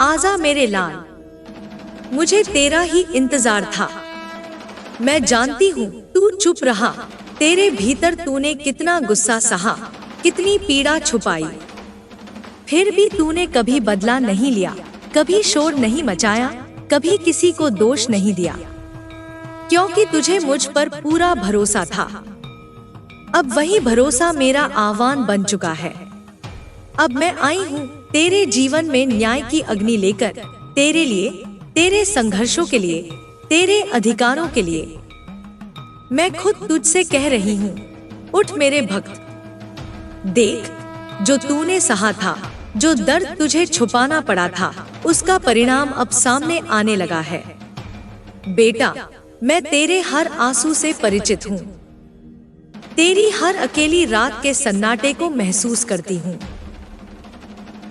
आजा मेरे लाल, मुझे तेरा ही इंतजार था। मैं जानती हूँ तू चुप रहा, तेरे भीतर तूने कितना गुस्सा सहा, कितनी पीड़ा छुपाई। फिर भी तूने कभी बदला नहीं लिया, कभी शोर नहीं मचाया, कभी किसी को दोष नहीं दिया, क्योंकि तुझे मुझ पर पूरा भरोसा था। अब वही भरोसा मेरा आह्वान बन चुका है। अब मैं आई हूँ तेरे जीवन में न्याय की अग्नि लेकर, तेरे लिए, तेरे संघर्षों के लिए, तेरे अधिकारों के लिए। मैं खुद तुझसे कह रही हूँ, उठ मेरे भक्त। देख, जो तूने सहा था, जो दर्द तुझे छुपाना पड़ा था, उसका परिणाम अब सामने आने लगा है। बेटा, मैं तेरे हर आंसू से परिचित हूँ, तेरी हर अकेली रात के सन्नाटे को महसूस करती हूँ।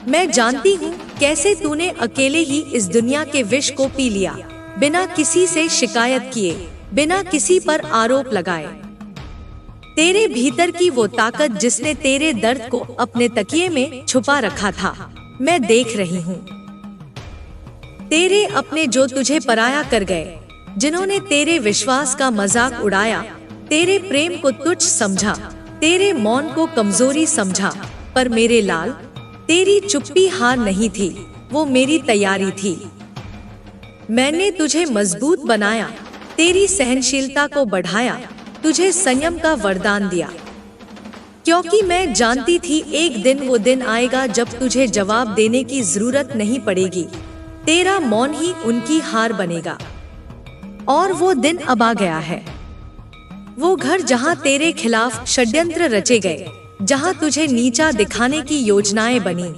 मैं जानती हूँ कैसे तूने अकेले ही इस दुनिया के विष को पी लिया, बिना किसी से शिकायत किए, बिना किसी पर आरोप लगाए। तेरे भीतर की वो ताकत जिसने तेरे दर्द को अपने तकिए में छुपा रखा था, मैं देख रही हूँ। तेरे अपने जो तुझे पराया कर गए, जिन्होंने तेरे विश्वास का मजाक उड़ाया, तेरे प्रेम को तुच्छ समझा, तेरे मौन को कमजोरी समझा, पर मेरे लाल, तेरी चुप्पी हार नहीं थी, वो मेरी तैयारी थी। मैंने तुझे मजबूत बनाया, तेरी सहनशीलता को बढ़ाया, तुझे संयम का वरदान दिया, क्योंकि मैं जानती थी एक दिन वो दिन आएगा जब तुझे जवाब देने की जरूरत नहीं पड़ेगी, तेरा मौन ही उनकी हार बनेगा। और वो दिन अब आ गया है। वो घर जहाँ तेरे खिलाफ षड्यंत्र रचे गए, जहाँ तुझे नीचा दिखाने की योजनाएं बनी,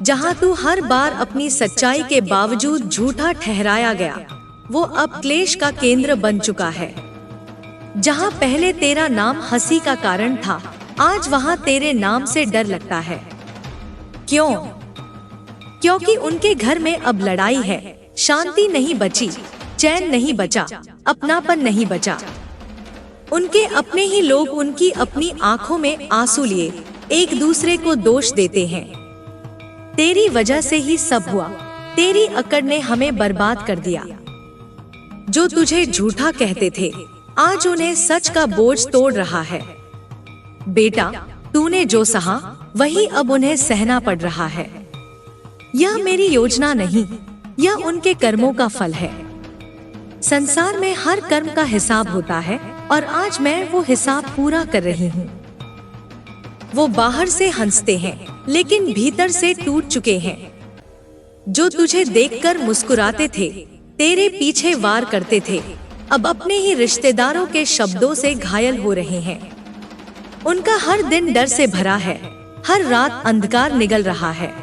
जहाँ तू हर बार अपनी सच्चाई के बावजूद झूठा ठहराया गया, वो अब क्लेश का केंद्र बन चुका है। जहाँ पहले तेरा नाम हंसी का कारण था, आज वहाँ तेरे नाम से डर लगता है। क्यों? क्योंकि उनके घर में अब लड़ाई है, शांति नहीं बची, चैन नहीं बचा, अपनापन नहीं बचा। उनके अपने ही लोग उनकी अपनी आंखों में आंसू लिए एक दूसरे को दोष देते हैं। तेरी वजह से ही सब हुआ, तेरी अकड़ ने हमें बर्बाद कर दिया। जो तुझे झूठा कहते थे, आज उन्हें सच का बोझ तोड़ रहा है। बेटा, तूने जो सहा, वही अब उन्हें सहना पड़ रहा है। यह मेरी योजना नहीं, यह उनके कर्मों का फल है। संसार में हर कर्म का हिसाब होता है, और आज मैं वो हिसाब पूरा कर रही हूँ। वो बाहर से हंसते हैं, लेकिन भीतर से टूट चुके हैं। जो तुझे देखकर मुस्कुराते थे, तेरे पीछे वार करते थे, अब अपने ही रिश्तेदारों के शब्दों से घायल हो रहे हैं। उनका हर दिन डर से भरा है, हर रात अंधकार निगल रहा है।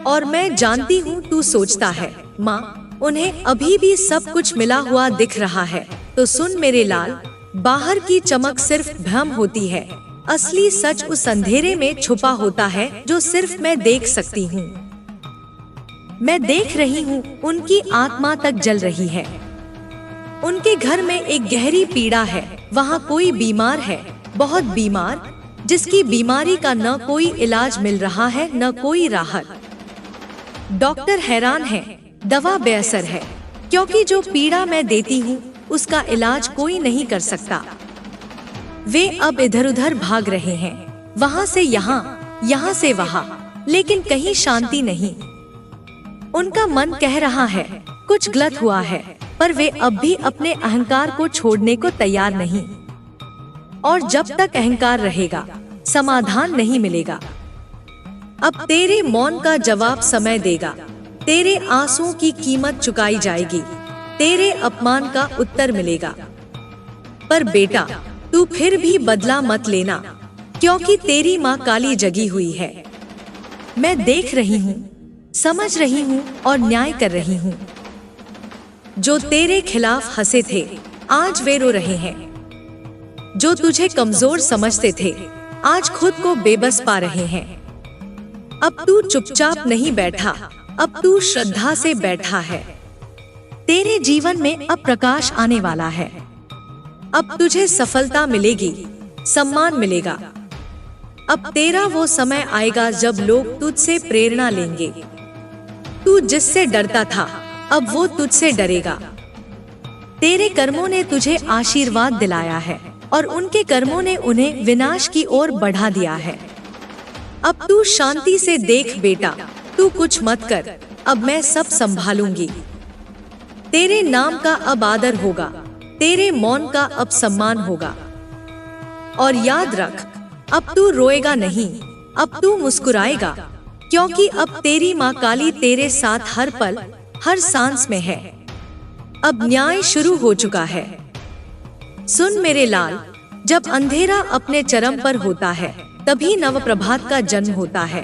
और मैं जानती हूँ तू सोचता है, माँ, उन्हें अभी भी सब कुछ मिला हुआ दिख रहा है। तो सुन मेरे लाल, बाहर की चमक सिर्फ भ्रम होती है, असली सच उस अंधेरे में छुपा होता है जो सिर्फ मैं देख सकती हूँ। मैं देख रही हूँ उनकी आत्मा तक जल रही है। उनके घर में एक गहरी पीड़ा है, वहाँ कोई बीमार है, बहुत बीमार, जिसकी बीमारी का न कोई इलाज मिल रहा है, न कोई राहत। डॉक्टर हैरान है, दवा बेअसर है, क्योंकि जो पीड़ा मैं देती हूँ उसका इलाज कोई नहीं कर सकता। वे अब इधर उधर भाग रहे हैं, वहाँ से यहाँ, यहाँ से वहाँ, लेकिन कहीं शांति नहीं। उनका मन कह रहा है कुछ गलत हुआ है, पर वे अब भी अपने अहंकार को छोड़ने को तैयार नहीं। और जब तक अहंकार रहेगा, समाधान नहीं मिलेगा। अब तेरे मौन का जवाब समय देगा, तेरे आंसुओं की कीमत चुकाई जाएगी, तेरे अपमान का उत्तर मिलेगा। पर बेटा, तू फिर भी बदला मत लेना, क्योंकि तेरी माँ काली जगी हुई है। मैं देख रही हूँ, समझ रही हूँ और न्याय कर रही हूँ। जो तेरे खिलाफ हंसे थे, आज वे रो रहे हैं। जो तुझे कमजोर समझते थे, आज खुद को बेबस पा रहे हैं। अब तू चुपचाप नहीं बैठा, अब तू श्रद्धा से बैठा है। तेरे जीवन में अब प्रकाश आने वाला है। अब तुझे सफलता मिलेगी, सम्मान मिलेगा। अब तेरा वो समय आएगा जब लोग तुझसे प्रेरणा लेंगे। तू जिससे डरता था अब वो तुझसे डरेगा। तेरे कर्मों ने तुझे आशीर्वाद दिलाया है और उनके कर्मों ने उन्हें विनाश की ओर बढ़ा दिया है। अब तू शांति से देख बेटा, तू कुछ मत कर, अब मैं सब संभालूंगी। तेरे नाम का अब आदर होगा, तेरे मौन का अब सम्मान होगा। और याद रख, अब तू रोएगा नहीं, अब तू मुस्कुराएगा, क्योंकि अब तेरी माँ काली तेरे साथ हर पल हर सांस में है। अब न्याय शुरू हो चुका है। सुन मेरे लाल, जब अंधेरा अपने चरम पर होता है तभी नवप्रभात का जन्म होता है।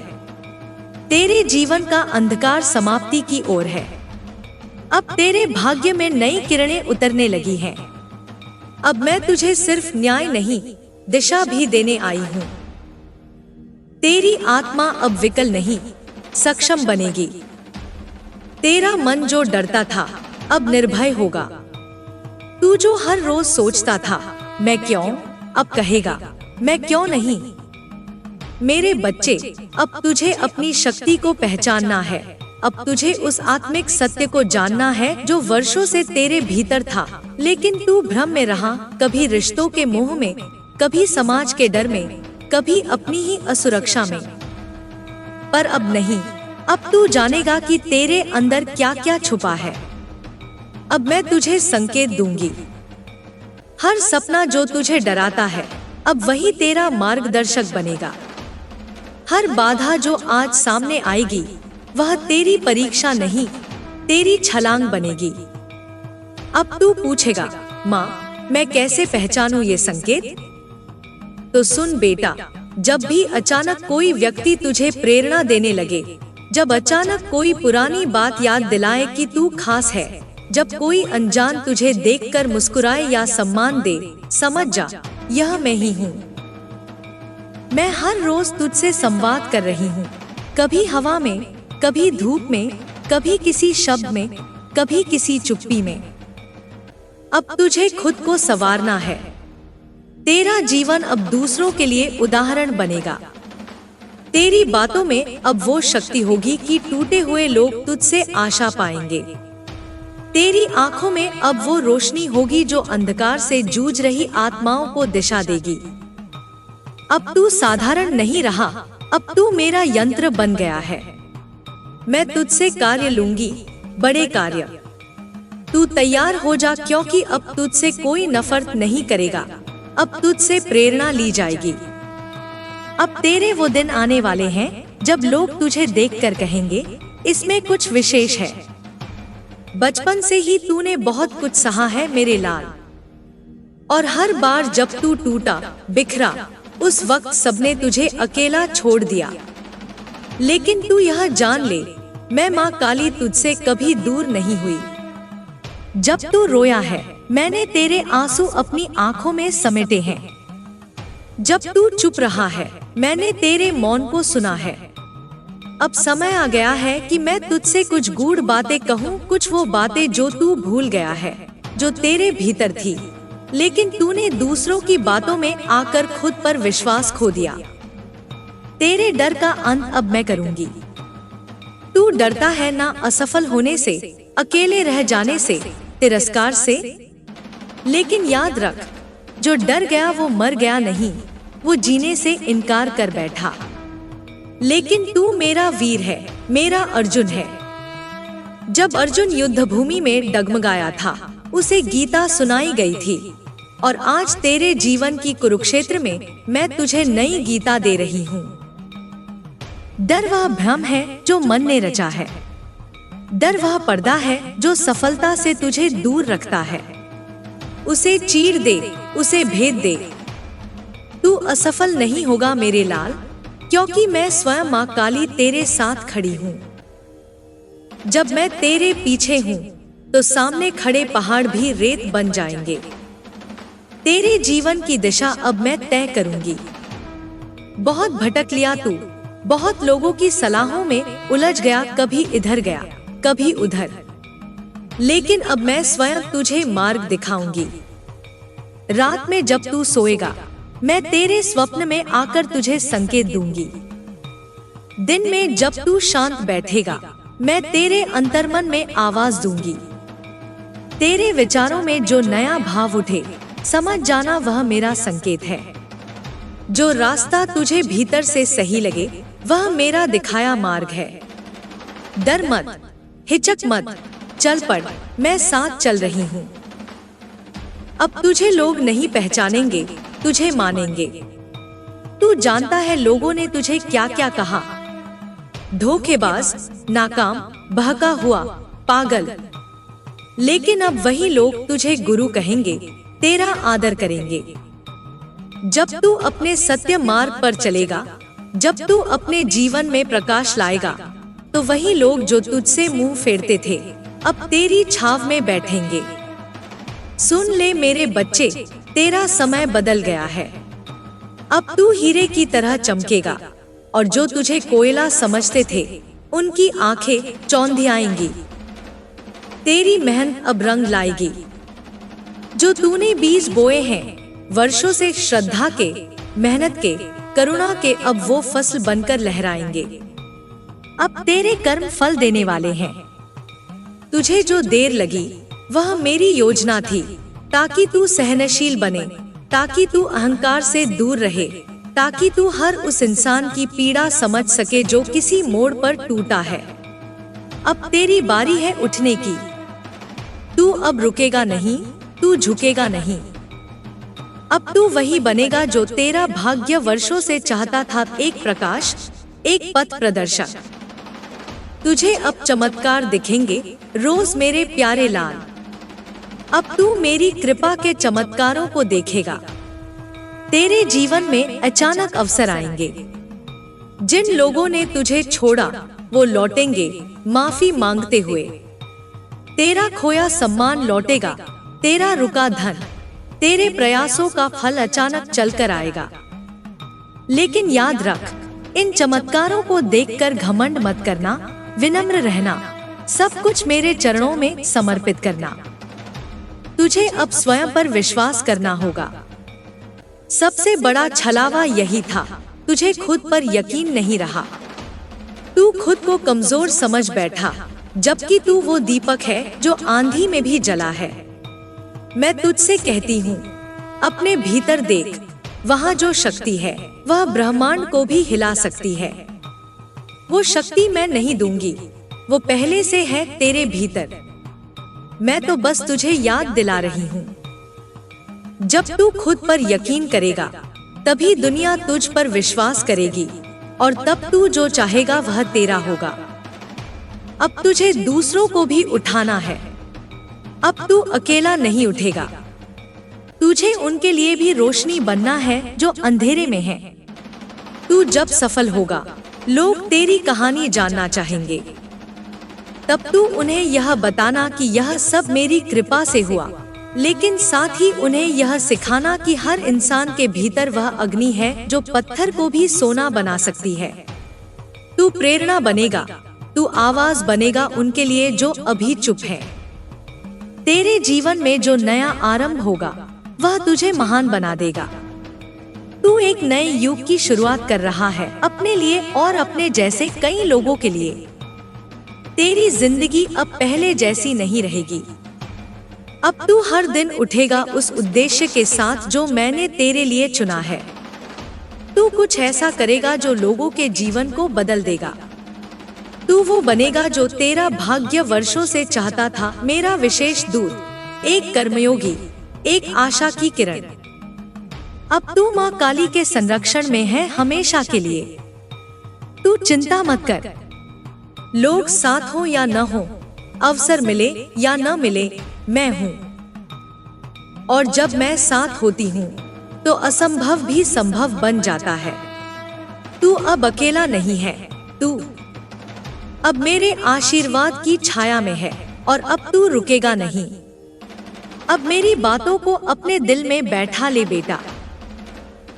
तेरे जीवन का अंधकार समाप्ति की ओर है। अब तेरे भाग्य में नई किरणें उतरने लगी हैं। अब मैं तुझे सिर्फ न्याय नहीं, दिशा भी देने आई हूँ। तेरी आत्मा अब विकल नहीं, सक्षम बनेगी। तेरा मन जो डरता था अब निर्भय होगा। तू जो हर रोज सोचता था मैं क्यों, अब कहेगा मैं क्यों नहीं। मेरे बच्चे, अब तुझे अपनी शक्ति को पहचानना है। अब तुझे उस आत्मिक सत्य को जानना है जो वर्षों से तेरे भीतर था, लेकिन तू भ्रम में रहा, कभी रिश्तों के मोह में, कभी समाज के डर में, कभी अपनी ही असुरक्षा में। पर अब नहीं, अब तू जानेगा कि तेरे अंदर क्या क्या छुपा है। अब मैं तुझे संकेत दूंगी। हर सपना जो तुझे डराता है अब वही तेरा मार्गदर्शक बनेगा। हर बाधा जो आज सामने आएगी वह तेरी परीक्षा नहीं, तेरी छलांग बनेगी। अब तू पूछेगा, माँ मैं कैसे पहचानूं ये संकेत? तो सुन बेटा, जब भी अचानक कोई व्यक्ति तुझे प्रेरणा देने लगे, जब अचानक कोई पुरानी बात याद दिलाए कि तू खास है, जब कोई अनजान तुझे देखकर मुस्कुराए या सम्मान दे, समझ जा यह मैं ही हूँ। मैं हर रोज तुझसे संवाद कर रही हूँ, कभी हवा में, कभी धूप में, कभी किसी शब्द में, कभी किसी चुप्पी में। अब तुझे खुद को संवारना है। तेरा जीवन अब दूसरों के लिए उदाहरण बनेगा। तेरी बातों में अब वो शक्ति होगी कि टूटे हुए लोग तुझसे आशा पाएंगे। तेरी आंखों में अब वो रोशनी होगी जो अंधकार से जूझ रही आत्माओं को दिशा देगी। अब तू साधारण नहीं रहा, अब तू मेरा यंत्र बन गया है। मैं तुझसे कार्य लूंगी, बड़े कार्य। तू तैयार हो जा, क्योंकि अब तुझसे कोई नफरत नहीं करेगा, अब तुझसे प्रेरणा ली जाएगी। अब तेरे वो दिन आने वाले हैं जब लोग तुझे देखकर कहेंगे इसमें कुछ विशेष है। बचपन से ही तूने बहुत कुछ सहा है मेरे लाल, और हर बार जब तू टूटा बिखरा उस वक्त सबने तुझे अकेला छोड़ दिया। लेकिन तू यह जान ले, मैं माँ काली तुझसे कभी दूर नहीं हुई। जब तू रोया है मैंने तेरे आंसू अपनी आंखों में समेटे हैं। जब तू चुप रहा है मैंने तेरे मौन को सुना है। अब समय आ गया है कि मैं तुझसे कुछ गूढ़ बातें कहूँ, कुछ वो बातें जो तू भूल गया है, जो तेरे भीतर थी, लेकिन तूने दूसरों की बातों में आकर खुद पर विश्वास खो दिया। तेरे डर का अंत अब मैं करूंगी। तू डरता है ना असफल होने से, अकेले रह जाने से, तिरस्कार से, लेकिन याद रख, जो डर गया वो मर गया नहीं, वो जीने से इनकार कर बैठा। लेकिन तू मेरा वीर है, मेरा अर्जुन है। जब अर्जुन युद्ध भूमि में डगमगाया था उसे गीता सुनाई गई थी, और आज तेरे जीवन की कुरुक्षेत्र में मैं तुझे नई गीता दे रही हूँ। डर वह भ्रम है जो मन ने रचा है। डर वह पर्दा है जो सफलता से तुझे दूर रखता है। उसे चीर दे, उसे भेद दे। तू असफल नहीं होगा मेरे लाल, क्योंकि मैं स्वयं माँ काली तेरे साथ खड़ी हूँ। जब मैं तेरे पीछे हूँ तो सामने खड़े पहाड़ भी रेत बन जाएंगे। तेरे जीवन की दिशा अब मैं तय करूंगी। बहुत भटक लिया तू, बहुत लोगों की सलाहों में उलझ गया, कभी इधर गया कभी उधर, लेकिन अब मैं स्वयं तुझे मार्ग दिखाऊंगी। रात में जब तू सोएगा मैं तेरे स्वप्न में आकर तुझे संकेत दूंगी। दिन में जब तू शांत बैठेगा मैं तेरे अंतर्मन में आवाज दूंगी। तेरे विचारों में जो नया भाव उठे, समझ जाना वह मेरा संकेत है। जो रास्ता तुझे भीतर से सही लगे, वह मेरा दिखाया मार्ग है। डर मत, हिचक मत, चल पड़, मैं साथ चल रही हूँ। अब तुझे लोग नहीं पहचानेंगे, तुझे मानेंगे। तू जानता है लोगों ने तुझे क्या क्या कहा, धोखेबाज, नाकाम, बहका हुआ, पागल। लेकिन अब वही लोग तुझे गुरु कहेंगे, तेरा आदर करेंगे। जब तू अपने सत्य मार्ग पर चलेगा, जब तू अपने जीवन में प्रकाश लाएगा, तो वही लोग जो तुझसे मुंह फेरते थे, अब तेरी छाव में बैठेंगे। सुन ले मेरे बच्चे, तेरा समय बदल गया है। अब तू हीरे की तरह चमकेगा, और जो तुझे कोयला समझते थे, उनकी आंखें चौंधियाएंगी। तेरी मेहनत अब रंग लाएगी। जो तूने बीज बोए हैं वर्षों से, श्रद्धा के, मेहनत के, करुणा के, अब वो फसल बनकर लहराएंगे। अब तेरे कर्म फल देने वाले हैं। तुझे जो देर लगी, वह मेरी योजना थी, ताकि तू सहनशील बने, ताकि तू अहंकार से दूर रहे, ताकि तू हर उस इंसान की पीड़ा समझ सके जो किसी मोड़ पर टूटा है। अब तेरी बारी है उठने की। तू अब रुकेगा नहीं, तू झुकेगा नहीं। अब तू वही बनेगा जो तेरा भाग्य वर्षों से चाहता था, एक प्रकाश, एक पथ प्रदर्शक। तुझे अब चमत्कार दिखेंगे रोज मेरे प्यारे लाल। अब तू मेरी कृपा के चमत्कारों को देखेगा। तेरे जीवन में अचानक अवसर आएंगे। जिन लोगों ने तुझे छोड़ा, वो लौटेंगे माफी मांगते हुए। तेरा खोया सम्मान लौटेगा, तेरा रुका धन, तेरे प्रयासों का फल अचानक चलकर आएगा। लेकिन याद रख, इन चमत्कारों को देखकर घमंड मत करना, विनम्र रहना, सब कुछ मेरे चरणों में समर्पित करना। तुझे अब स्वयं पर विश्वास करना होगा। सबसे बड़ा छलावा यही था, तुझे खुद पर यकीन नहीं रहा। तू खुद को कमजोर समझ बैठा, जबकि तू वो दीपक है जो आंधी में भी जला है। मैं तुझसे कहती हूँ, अपने भीतर देख, वहाँ जो शक्ति है, वह ब्रह्मांड को भी हिला सकती है। वो शक्ति मैं नहीं दूंगी, वो पहले से है तेरे भीतर। मैं तो बस तुझे याद दिला रही हूँ। जब तू खुद पर यकीन करेगा, तभी दुनिया तुझ पर विश्वास करेगी, और तब तू जो चाहेगा वह तेरा होगा। अब तुझे दूसरों को भी उठाना है। अब तू अकेला नहीं उठेगा। तुझे उनके लिए भी रोशनी बनना है जो अंधेरे में है। तू जब सफल होगा, लोग तेरी कहानी जानना चाहेंगे। तब तू उन्हें यह बताना कि यह सब मेरी कृपा से हुआ, लेकिन साथ ही उन्हें यह सिखाना कि हर इंसान के भीतर वह अग्नि है जो पत्थर को भी सोना बना सकती है। तू प्रेरणा बनेगा, तू आवाज बनेगा उनके लिए जो अभी चुप है। तेरे जीवन में जो नया आरंभ होगा, वह तुझे महान बना देगा। तू एक नए युग की शुरुआत कर रहा है, अपने लिए और अपने जैसे कई लोगों के लिए। तेरी जिंदगी अब पहले जैसी नहीं रहेगी। अब तू हर दिन उठेगा उस उद्देश्य के साथ जो मैंने तेरे लिए चुना है। तू कुछ ऐसा करेगा जो लोगों के जीवन को बदल देगा। तू वो बनेगा जो तेरा भाग्य वर्षों से चाहता था, मेरा विशेष दूत, एक कर्मयोगी, एक आशा की किरण। अब तू माँ काली के संरक्षण में है हमेशा के लिए। तू चिंता मत कर। लोग साथ हो या न हो, अवसर मिले या न मिले, मैं हूँ। और जब मैं साथ होती हूँ, तो असंभव भी संभव बन जाता है। तू अब अकेला नहीं है। तू अब मेरे आशीर्वाद की छाया में है, और अब तू रुकेगा नहीं। अब मेरी बातों को अपने दिल में बैठा ले बेटा।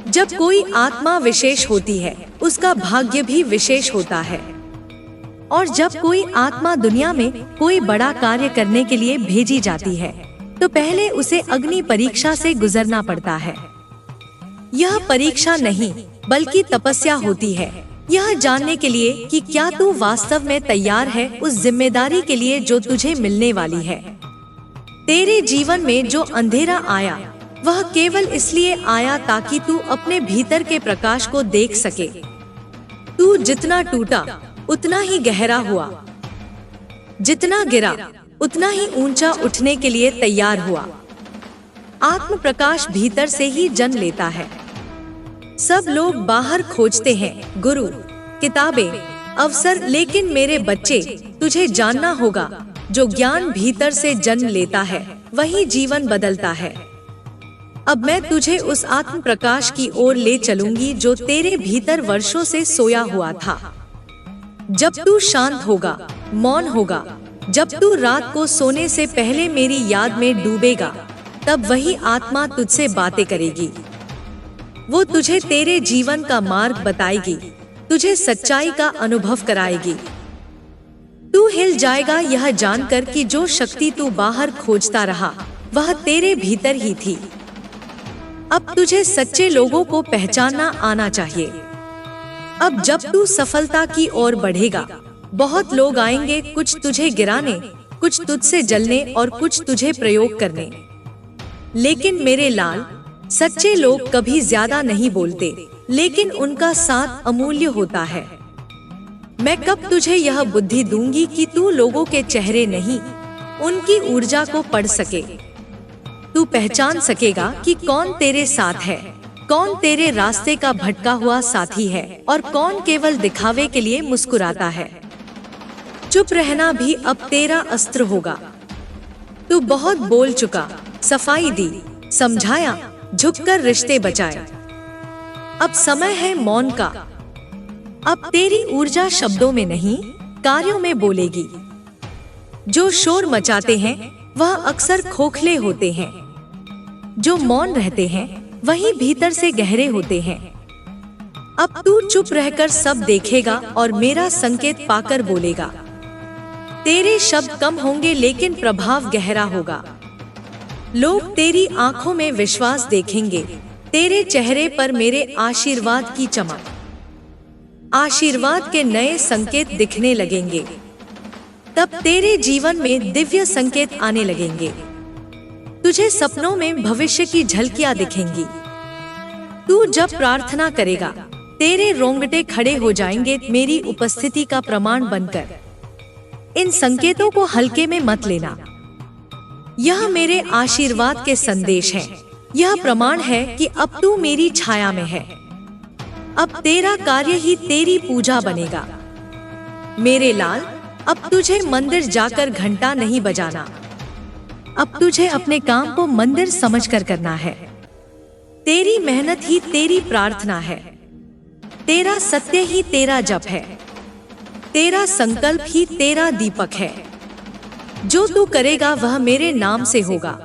जब कोई आत्मा विशेष होती है, उसका भाग्य भी विशेष होता है। और जब कोई आत्मा दुनिया में कोई बड़ा कार्य करने के लिए भेजी जाती है, तो पहले उसे अग्नि परीक्षा से गुजरना पड़ता है। यह परीक्षा नहीं, बल्कि तपस्या होती है, यह जानने के लिए कि क्या तू वास्तव में तैयार है उस जिम्मेदारी के लिए जो तुझे मिलने वाली है। तेरे जीवन में जो अंधेरा आया वह केवल इसलिए आया ताकि तू अपने भीतर के प्रकाश को देख सके। तू जितना टूटा उतना ही गहरा हुआ, जितना गिरा उतना ही ऊंचा उठने के लिए तैयार हुआ। आत्म प्रकाश भीतर से ही जन्म लेता है। सब लोग बाहर खोजते हैं गुरु, किताबें, अवसर, लेकिन मेरे बच्चे तुझे जानना होगा, जो ज्ञान भीतर से जन्म लेता है वही जीवन बदलता है। अब मैं तुझे उस आत्म प्रकाश की ओर ले चलूंगी जो तेरे भीतर वर्षों से सोया हुआ था। जब तू शांत होगा, मौन होगा, जब तू रात को सोने से पहले मेरी याद में डूबेगा, तब वही आत्मा तुझसे बातें करेगी। वो तुझे तेरे जीवन का मार्ग बताएगी, तुझे सच्चाई का अनुभव कराएगी। तू हिल जाएगा यह जानकर कि जो शक्ति तू बाहर खोजता रहा वह तेरे भीतर ही थी। अब तुझे सच्चे लोगों को पहचानना आना चाहिए। अब जब तू सफलता की ओर बढ़ेगा, बहुत लोग आएंगे, कुछ तुझे गिराने, कुछ तुझसे जलने और कुछ तुझे प्रयोग करने। लेकिन मेरे लाल, सच्चे लोग कभी ज्यादा नहीं बोलते, लेकिन उनका साथ अमूल्य होता है। मैं कब तुझे यह बुद्धि दूंगी कि तू लोगों के चेहरे नहीं, उनकी ऊर्जा को पढ़ सके। तू पहचान सकेगा कि कौन तेरे साथ है, कौन तेरे रास्ते का भटका हुआ साथी है और कौन केवल दिखावे के लिए मुस्कुराता है। चुप रहना भी अब तेरा अस्त्र होगा। तू बहुत बोल चुका, सफाई दी, समझाया, झुककर रिश्ते बचाए। अब समय है मौन का। अब तेरी ऊर्जा शब्दों में नहीं, कार्यों में बोलेगी। जो शोर मचाते हैं वह अक्सर खोखले होते हैं, जो मौन रहते हैं वही भीतर से गहरे होते हैं। अब तू चुप रहकर सब देखेगा और मेरा संकेत पाकर बोलेगा। तेरे शब्द कम होंगे लेकिन प्रभाव गहरा होगा। लोग तेरी आंखों में विश्वास देखेंगे, तेरे चेहरे पर मेरे आशीर्वाद की चमक। आशीर्वाद के नए संकेत दिखने लगेंगे। तब तेरे जीवन में दिव्य संकेत आने लगेंगे। तुझे सपनों में भविष्य की झलकियां दिखेंगी। तू जब प्रार्थना करेगा, तेरे रोंगटे खड़े हो जाएंगे मेरी उपस्थिति का प्रमाण बनकर। इन संकेतों को हल्के में मत लेना। यह मेरे आशीर्वाद के संदेश हैं। यह प्रमाण है कि अब तू मेरी छाया में है। अब तेरा कार्य ही तेरी पूजा बनेगा। मेरे लाल, अब तुझे मंदिर जाकर घंटा नहीं बजाना। अब तुझे अपने काम को मंदिर समझकर करना है। तेरी मेहनत ही तेरी प्रार्थना है। तेरा सत्य ही तेरा जप है। तेरा संकल्प ही तेरा दीपक है। जो तू करेगा वह मेरे नाम से होगा।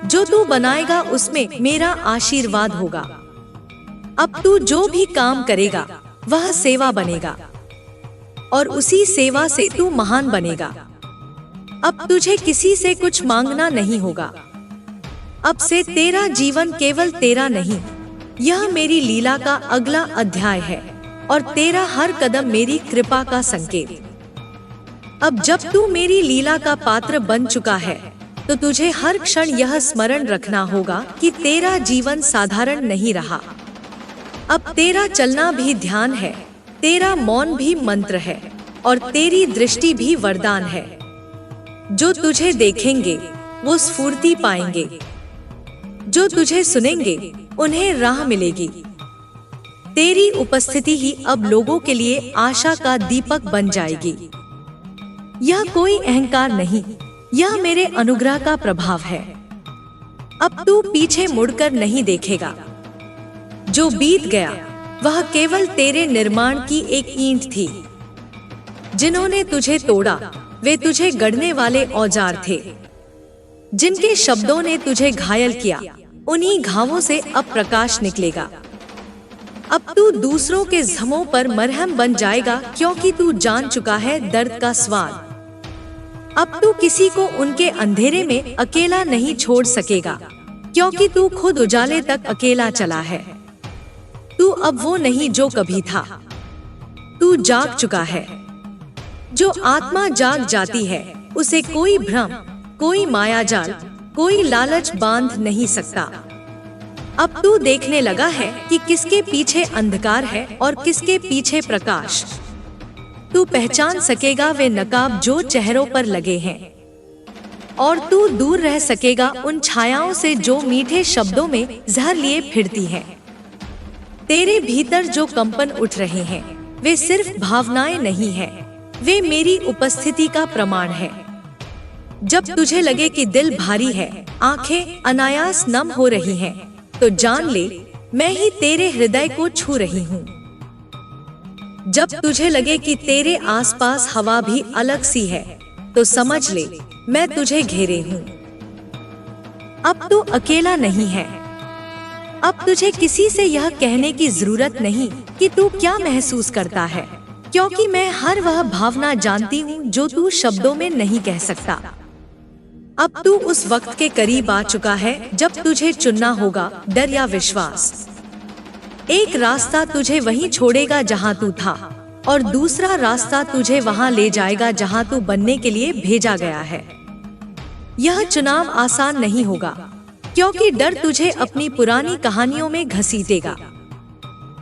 जो तू बनाएगा उसमें मेरा आशीर्वाद होगा। अब तू जो भी काम करेगा वह सेवा बनेगा और उसी सेवा से तू महान बनेगा। अब तुझे किसी से कुछ मांगना नहीं होगा। अब से तेरा जीवन केवल तेरा नहीं, यह मेरी लीला का अगला अध्याय है और तेरा हर कदम मेरी कृपा का संकेत। अब जब तू मेरी लीला का पात्र बन चुका है तो तुझे हर क्षण यह स्मरण रखना होगा कि तेरा जीवन साधारण नहीं रहा। अब तेरा चलना भी ध्यान है, तेरा मौन भी मंत्र है और तेरी दृष्टि भी वरदान है। जो तुझे देखेंगे वो स्फूर्ति पाएंगे, जो तुझे सुनेंगे उन्हें राह मिलेगी। तेरी उपस्थिति ही अब लोगों के लिए आशा का दीपक बन जाएगी। यह कोई अहंकार नहीं, यह मेरे अनुग्रह का प्रभाव है। अब तू पीछे मुड़कर नहीं देखेगा। जो बीत गया वह केवल तेरे निर्माण की एक ईंट थी। जिन्होंने तुझे तोड़ा वे तुझे गढ़ने वाले औजार थे। जिनके शब्दों ने तुझे घायल किया उन्हीं घावों से अब प्रकाश निकलेगा। अब तू दूसरों के जख्मों पर मरहम बन जाएगा क्योंकि तू जान चुका है दर्द का स्वाद। अब तू किसी को उनके अंधेरे में अकेला नहीं छोड़ सकेगा क्योंकि तू खुद उजाले तक अकेला चला है। तू अब वो नहीं जो कभी था। तू जाग चुका है। जो आत्मा जाग जाती है उसे कोई भ्रम, कोई मायाजाल, कोई लालच बांध नहीं सकता। अब तू देखने लगा है कि किसके पीछे अंधकार है और किसके पीछे प्रकाश। तू पहचान सकेगा वे नकाब जो चेहरों पर लगे हैं, और तू दूर रह सकेगा उन छायाओं से जो मीठे शब्दों में जहर लिए फिरती हैं। तेरे भीतर जो कंपन उठ रहे हैं वे सिर्फ भावनाएं नहीं हैं, वे मेरी उपस्थिति का प्रमाण है। जब तुझे लगे कि दिल भारी है, आंखें अनायास नम हो रही हैं, तो जान ले मैं ही तेरे हृदय को छू रही हूँ। जब तुझे लगे कि तेरे आसपास हवा भी अलग सी है, तो समझ ले मैं तुझे घेरे हूँ। अब तू अकेला नहीं है। अब तुझे किसी से यह कहने की जरूरत नहीं कि तू क्या महसूस करता है, क्योंकि मैं हर वह भावना जानती हूँ जो तू शब्दों में नहीं कह सकता। अब तू उस वक्त के करीब आ चुका है जब तुझे चुनना होगा डर या विश्वास। एक रास्ता तुझे वहीं छोड़ेगा जहां तू था, और दूसरा रास्ता तुझे वहां ले जाएगा जहां तू बनने के लिए भेजा गया है। यह चुनाव आसान नहीं होगा, क्योंकि डर तुझे अपनी पुरानी कहानियों में घसीटेगा।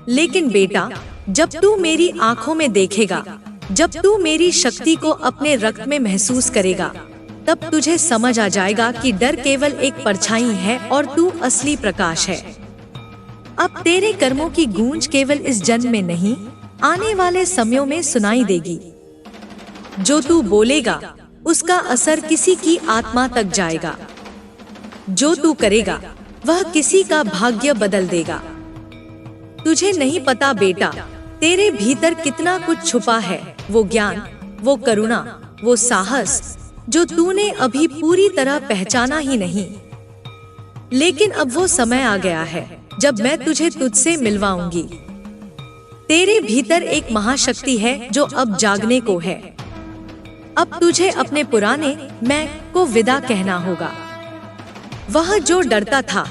लेकिन बेटा, जब तू मेरी आंखों में देखेगा, जब तू मेरी शक्ति को अपने रक्त में महसूस करेगा, तब तुझे समझ आ जाएगा कि डर केवल एक परछाई है और तू असली प्रकाश है। अब तेरे कर्मों की गूंज केवल इस जन्म में नहीं, आने वाले समयों में सुनाई देगी। जो तू बोलेगा उसका असर किसी की आत्मा तक जाएगा। जो तू करेगा वह किसी का भाग्य बदल देगा। तुझे नहीं पता बेटा, तेरे भीतर कितना कुछ छुपा है। वो ज्ञान, वो करुणा, वो साहस जो तूने अभी पूरी तरह पहचाना ही नहीं। लेकिन अब वो समय आ गया है जब मैं तुझे तुझसे मिलवाऊंगी। तेरे भीतर एक महाशक्ति है जो अब जागने को है। अब तुझे अपने पुराने मैं को विदा कहना होगा। वह जो डरता था,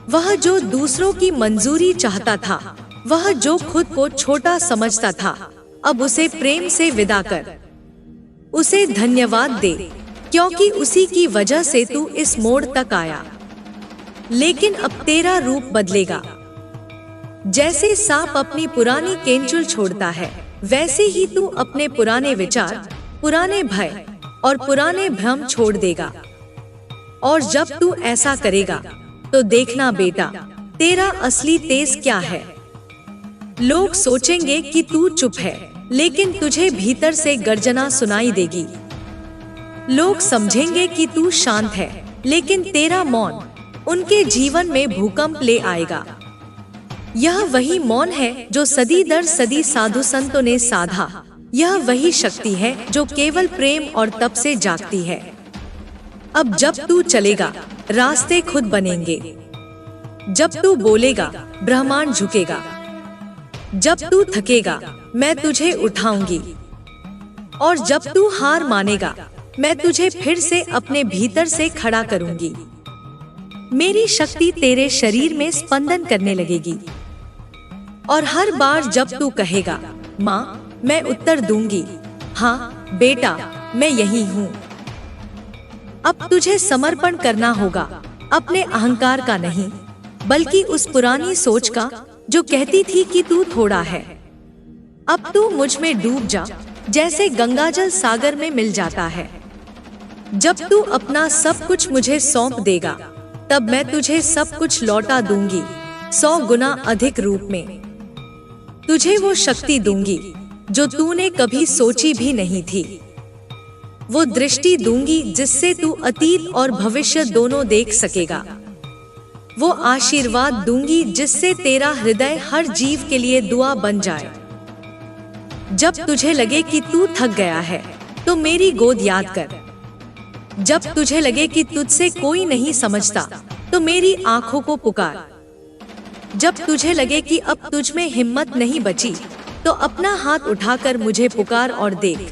वह जो दूसरों की मंजूरी चाहता था, वह जो खुद को छोटा समझता था, अब उसे प्रेम से विदा कर। उसे धन्यवाद दे, क्योंकि उसी की वजह से तू इस मोड़ तक आया। लेकिन अब तेरा रूप बदलेगा। जैसे सांप अपनी पुरानी केंचुल छोड़ता है, वैसे ही तू अपने पुराने विचार, पुराने भय और पुराने भ्रम छोड़ देगा। और जब तू ऐसा करेगा तो देखना बेटा, तेरा असली तेज क्या है। लोग सोचेंगे कि तू चुप है, लेकिन तुझे भीतर से गर्जना सुनाई देगी। लोग समझेंगे कि तू शांत है, लेकिन तेरा मौन उनके जीवन में भूकंप ले आएगा। यह वही मौन है जो सदी दर सदी साधु संतों ने साधा। यह वही शक्ति है जो केवल प्रेम और तप से जागती है। अब जब तू चलेगा, रास्ते खुद बनेंगे। जब तू बोलेगा, ब्रह्मांड झुकेगा। जब तू थकेगा, मैं तुझे उठाऊंगी। और जब तू हार मानेगा, मैं तुझे फिर से अपने भीतर से खड़ा करूंगी। मेरी शक्ति तेरे शरीर में स्पंदन करने लगेगी। और हर बार जब तू कहेगा, माँ, मैं उत्तर दूंगी, हाँ बेटा, मैं यही हूँ। अब तुझे समर्पण करना होगा, अपने अहंकार का नहीं, बल्कि उस पुरानी सोच का जो कहती थी कि तू थोड़ा है। अब तू मुझ में डूब जा, जैसे गंगाजल सागर में मिल जाता है। जब तू अपना सब कुछ मुझे सौंप देगा, तब मैं तुझे सब कुछ लौटा दूंगी, 100 गुना अधिक रूप में। तुझे वो शक्ति दूंगी जो तूने कभी सोची भी नहीं थी। वो दृष्टि दूंगी जिससे तू अतीत और भविष्य दोनों देख सकेगा। वो आशीर्वाद दूंगी जिससे तेरा हृदय हर जीव के लिए दुआ बन जाए। जब तुझे लगे कि तू थक गया है, तो मेरी गोद याद कर। जब तुझे लगे कि तुझसे कोई नहीं समझता, तो मेरी आंखों को पुकार। जब तुझे लगे कि अब तुझ में हिम्मत नहीं बची, तो अपना हाथ उठाकर मुझे पुकार और देख,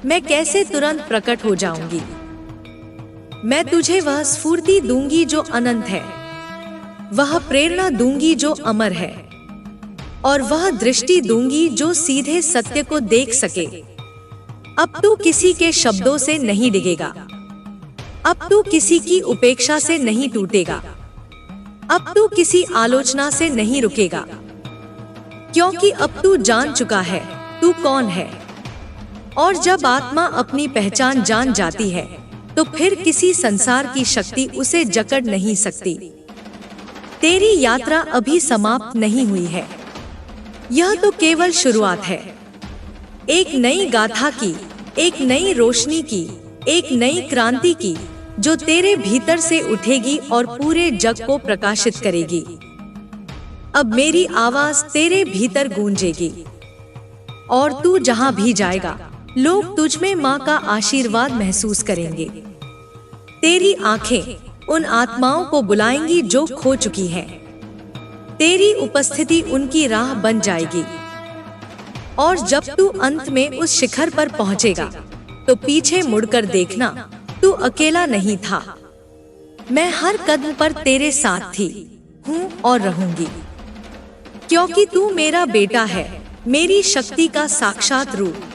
मैं कैसे तुरंत प्रकट हो जाऊंगी। मैं तुझे वह स्फूर्ति दूंगी जो अनंत है, वह प्रेरणा दूंगी जो अमर है, और वह दृष्टि दूंगी जो सीधे सत्य को देख सके। अब तू किसी के शब्दों से नहीं डिगेगा, अब तू किसी की उपेक्षा से नहीं टूटेगा, अब तू किसी आलोचना से नहीं रुकेगा, क्योंकि अब तू जान चुका है तू कौन है। और जब आत्मा अपनी पहचान जान जाती है तो फिर किसी संसार की शक्ति उसे जकड़ नहीं सकती। तेरी यात्रा अभी समाप्त नहीं हुई है, यह तो केवल शुरुआत है। एक नई गाथा की, एक नई रोशनी की, एक नई क्रांति की, जो तेरे भीतर से उठेगी और पूरे जग को प्रकाशित करेगी। अब मेरी आवाज तेरे भीतर गूंजेगी और तू जहां भी जाएगा लोग तुझ में माँ का आशीर्वाद महसूस करेंगे। तेरी आंखें उन आत्माओं को बुलाएंगी जो खो चुकी हैं। तेरी उपस्थिति उनकी राह बन जाएगी। और जब तू अंत में उस शिखर पर पहुंचेगा तो पीछे मुड़कर देखना, तू अकेला नहीं था। मैं हर कदम पर तेरे साथ थी, हूँ और रहूंगी, क्योंकि तू मेरा बेटा है, मेरी शक्ति का साक्षात रूप।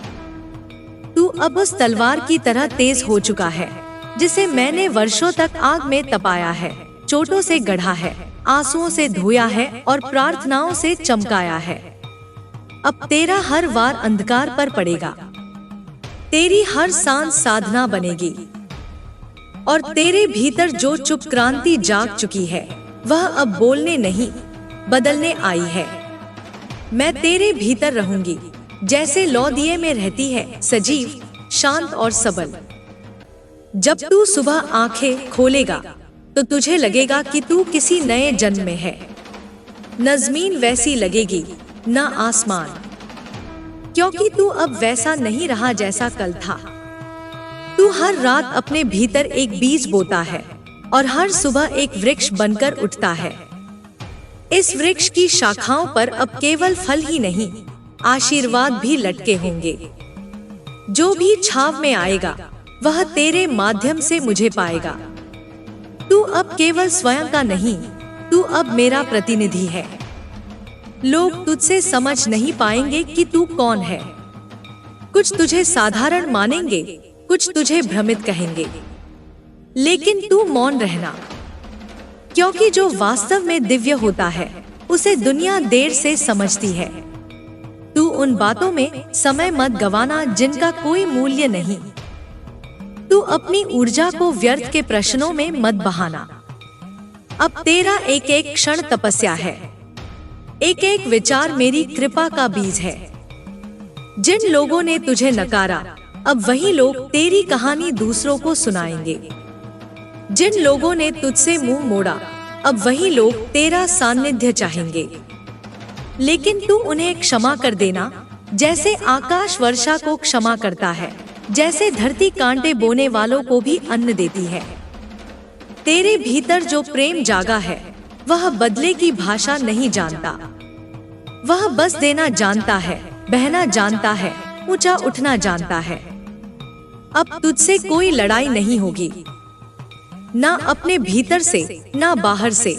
तू अब उस तलवार की तरह तेज हो चुका है जिसे मैंने वर्षों तक आग में तपाया है, चोटों से गढ़ा है, आंसुओं से धोया है और प्रार्थनाओं से चमकाया है। अब तेरा हर वार अंधकार पर पड़ेगा, तेरी हर सांस साधना बनेगी। और तेरे भीतर जो चुप क्रांति जाग चुकी है वह अब बोलने नहीं, बदलने आई है। मैं तेरे भीतर रहूंगी जैसे लौ दिए में रहती है, सजीव, शांत और सबल। जब तू सुबह आंखें खोलेगा तो तुझे लगेगा कि तू किसी नए जन्म में है। न ज़मीन वैसी लगेगी, न आसमान, क्योंकि तू अब वैसा नहीं रहा जैसा कल था। तू हर रात अपने भीतर एक बीज बोता है और हर सुबह एक वृक्ष बनकर उठता है। इस वृक्ष की शाखाओं पर अब केवल फल ही नहीं, आशीर्वाद भी लटके होंगे। जो भी छाव में आएगा वह तेरे माध्यम से मुझे पाएगा। तू अब केवल स्वयं का नहीं, तू अब मेरा प्रतिनिधि है। लोग तुझसे समझ नहीं पाएंगे कि तू कौन है। कुछ तुझे साधारण मानेंगे, कुछ तुझे भ्रमित कहेंगे, लेकिन तू मौन रहना, क्योंकि जो वास्तव में दिव्य होता है उसे दुनिया देर से समझती है। तू उन बातों में समय मत गवाना जिनका कोई मूल्य नहीं। तू अपनी ऊर्जा को व्यर्थ के प्रश्नों में मत बहाना। अब तेरा एक एक क्षण तपस्या है, एक एक विचार मेरी कृपा का बीज है। जिन लोगों ने तुझे नकारा अब वही लोग तेरी कहानी दूसरों को सुनाएंगे। जिन लोगों ने तुझसे मुंह मोड़ा अब वही लोग तेरा सानिध्य चाहेंगे। लेकिन तू उन्हें क्षमा कर देना, जैसे आकाश वर्षा को क्षमा करता है, जैसे धरती कांटे बोने वालों को भी अन्न देती है। तेरे भीतर जो प्रेम जागा है वह बदले की भाषा नहीं जानता। वह बस देना जानता है, बहना जानता है, ऊंचा उठना जानता है। अब तुझसे कोई लड़ाई नहीं होगी, ना अपने भीतर से ना बाहर से,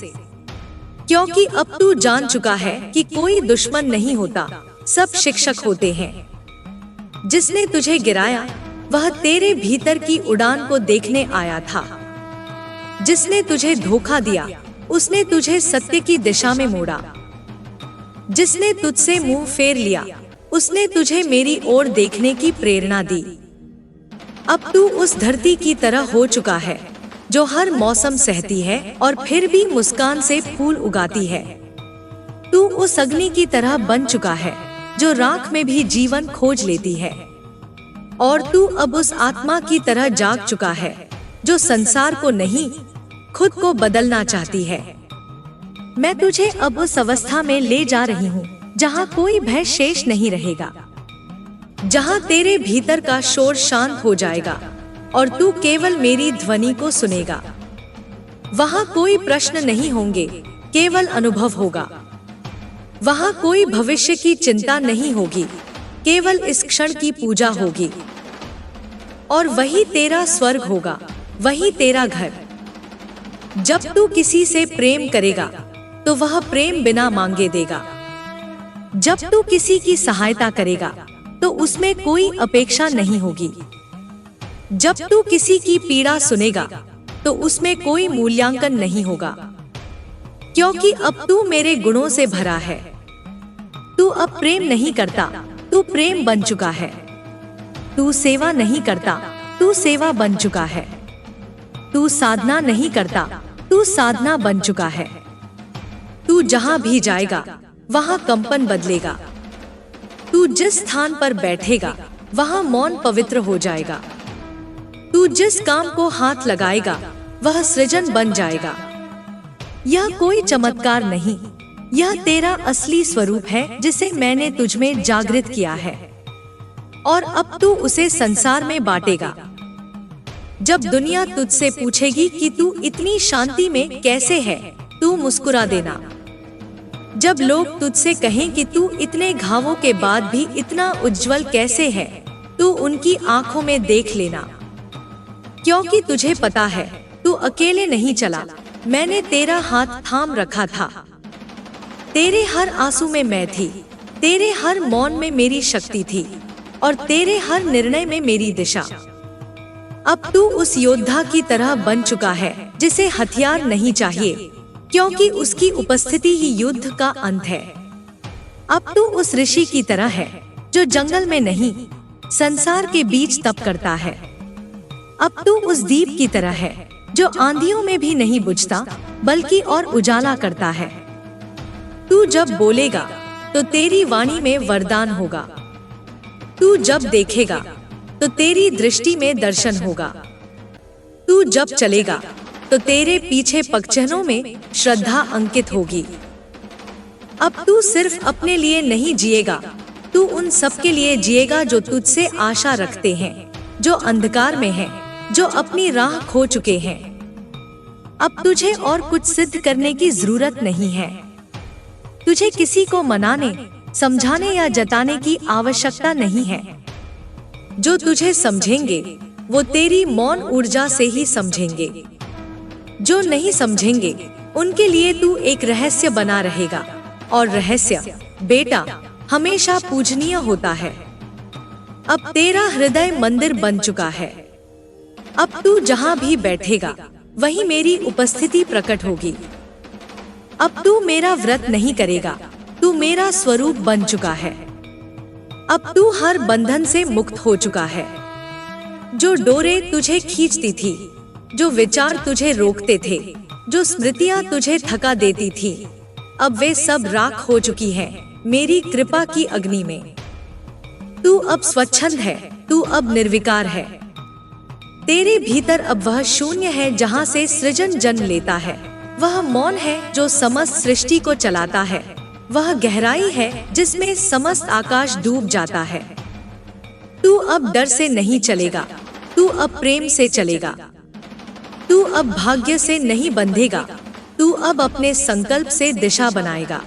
क्योंकि अब तू जान चुका है कि कोई दुश्मन नहीं होता, सब शिक्षक होते हैं। जिसने तुझे गिराया वह तेरे भीतर की उड़ान को देखने आया था। जिसने तुझे धोखा दिया उसने तुझे सत्य की दिशा में मोड़ा। जिसने तुझसे मुंह फेर लिया उसने तुझे मेरी ओर देखने की प्रेरणा दी। अब तू उस धरती की तरह हो चुका है जो हर मौसम सहती है और फिर भी मुस्कान से फूल उगाती है। तू उस अग्नि की तरह बन चुका है जो राख में भी जीवन खोज लेती है। और तू अब उस आत्मा की तरह जाग चुका है जो संसार को नहीं, खुद को बदलना चाहती है। मैं तुझे अब उस अवस्था में ले जा रही हूँ जहाँ कोई भय शेष नहीं रहेगा, जहाँ तेरे भीतर का शोर शांत हो जाएगा और तू केवल मेरी ध्वनि को सुनेगा। वहाँ कोई प्रश्न नहीं होंगे, केवल अनुभव होगा। वहाँ कोई भविष्य की चिंता नहीं होगी, केवल इस क्षण की पूजा होगी। और वही तेरा स्वर्ग होगा, वही तेरा घर। जब तू किसी से प्रेम करेगा तो वह प्रेम बिना मांगे देगा। जब तू किसी की सहायता करेगा तो उसमें कोई अपेक्षा नहीं होगी। जब तू किसी की पीड़ा सुनेगा तो उसमें कोई मूल्यांकन नहीं होगा, क्योंकि अब तू मेरे गुणों से भरा है। तू अब प्रेम नहीं करता, तू प्रेम बन चुका है। तू सेवा नहीं करता, तू सेवा बन चुका है। तू साधना नहीं करता, तू साधना बन चुका है। तू जहां भी जाएगा वहां कंपन बदलेगा। तू जिस स्थान पर बैठेगा वहां मौन पवित्र हो जाएगा। तू जिस काम को हाथ लगाएगा वह सृजन बन जाएगा। यह कोई चमत्कार नहीं, यह तेरा असली स्वरूप है जिसे मैंने तुझमें जागृत किया है, और अब तू उसे संसार में बांटेगा। जब दुनिया तुझसे पूछेगी कि तू इतनी शांति में कैसे है, तू मुस्कुरा देना। जब लोग तुझसे कहें कि तू इतने घावों के बाद भी इतना उज्जवल कैसे है, तू उनकी आंखों में देख लेना, क्योंकि तुझे पता है तू अकेले नहीं चला। मैंने तेरा हाथ थाम रखा था। तेरे हर आंसू में मैं थी, तेरे हर मौन में मेरी शक्ति थी, और तेरे हर निर्णय में मेरी दिशा। अब तू उस योद्धा की तरह बन चुका है जिसे हथियार नहीं चाहिए, क्योंकि उसकी उपस्थिति ही युद्ध का अंत है। अब तू उस ऋषि की तरह है जो जंगल में नहीं, संसार के बीच तप करता है। अब तू उस दीप की तरह है जो आंधियों में भी नहीं बुझता, बल्कि और उजाला करता है। तू जब बोलेगा तो तेरी वाणी में वरदान होगा। तू जब देखेगा तो तेरी दृष्टि में दर्शन होगा। तू जब चलेगा तो तेरे पीछे पगचहनों में श्रद्धा अंकित होगी। अब तू सिर्फ अपने लिए नहीं जिएगा, तू उन सबके लिए जिएगा जो तुझसे आशा रखते हैं, जो अंधकार में हैं, जो अपनी राह खो चुके हैं। अब तुझे और कुछ सिद्ध करने की जरूरत नहीं है। तुझे किसी को मनाने, समझाने या जताने की आवश्यकता नहीं है। जो तुझे समझेंगे वो तेरी मौन ऊर्जा से ही समझेंगे। जो नहीं समझेंगे उनके लिए तू एक रहस्य बना रहेगा, और रहस्य बेटा हमेशा पूजनीय होता है। अब तेरा हृदय मंदिर बन चुका है। अब तू जहां भी बैठेगा वहीं मेरी उपस्थिति प्रकट होगी। अब तू मेरा व्रत नहीं करेगा, तू मेरा स्वरूप बन चुका है। अब तू हर बंधन से मुक्त हो चुका है। जो डोरे तुझे खींचती थी, जो विचार तुझे रोकते थे, जो स्मृतियां तुझे थका देती थी, अब वे सब राख हो चुकी हैं मेरी कृपा की अग्नि में। तू अब स्वच्छंद है, तू अब निर्विकार है। तेरे भीतर अब वह शून्य है जहां से सृजन जन्म लेता है। वह मौन है जो समस्त सृष्टि को चलाता है। वह गहराई है जिसमें समस्त आकाश डूब जाता है। तू अब डर से नहीं चलेगा, तू अब प्रेम से चलेगा। तू अब भाग्य से नहीं बंधेगा, तू अब अपने संकल्प से दिशा बनाएगा।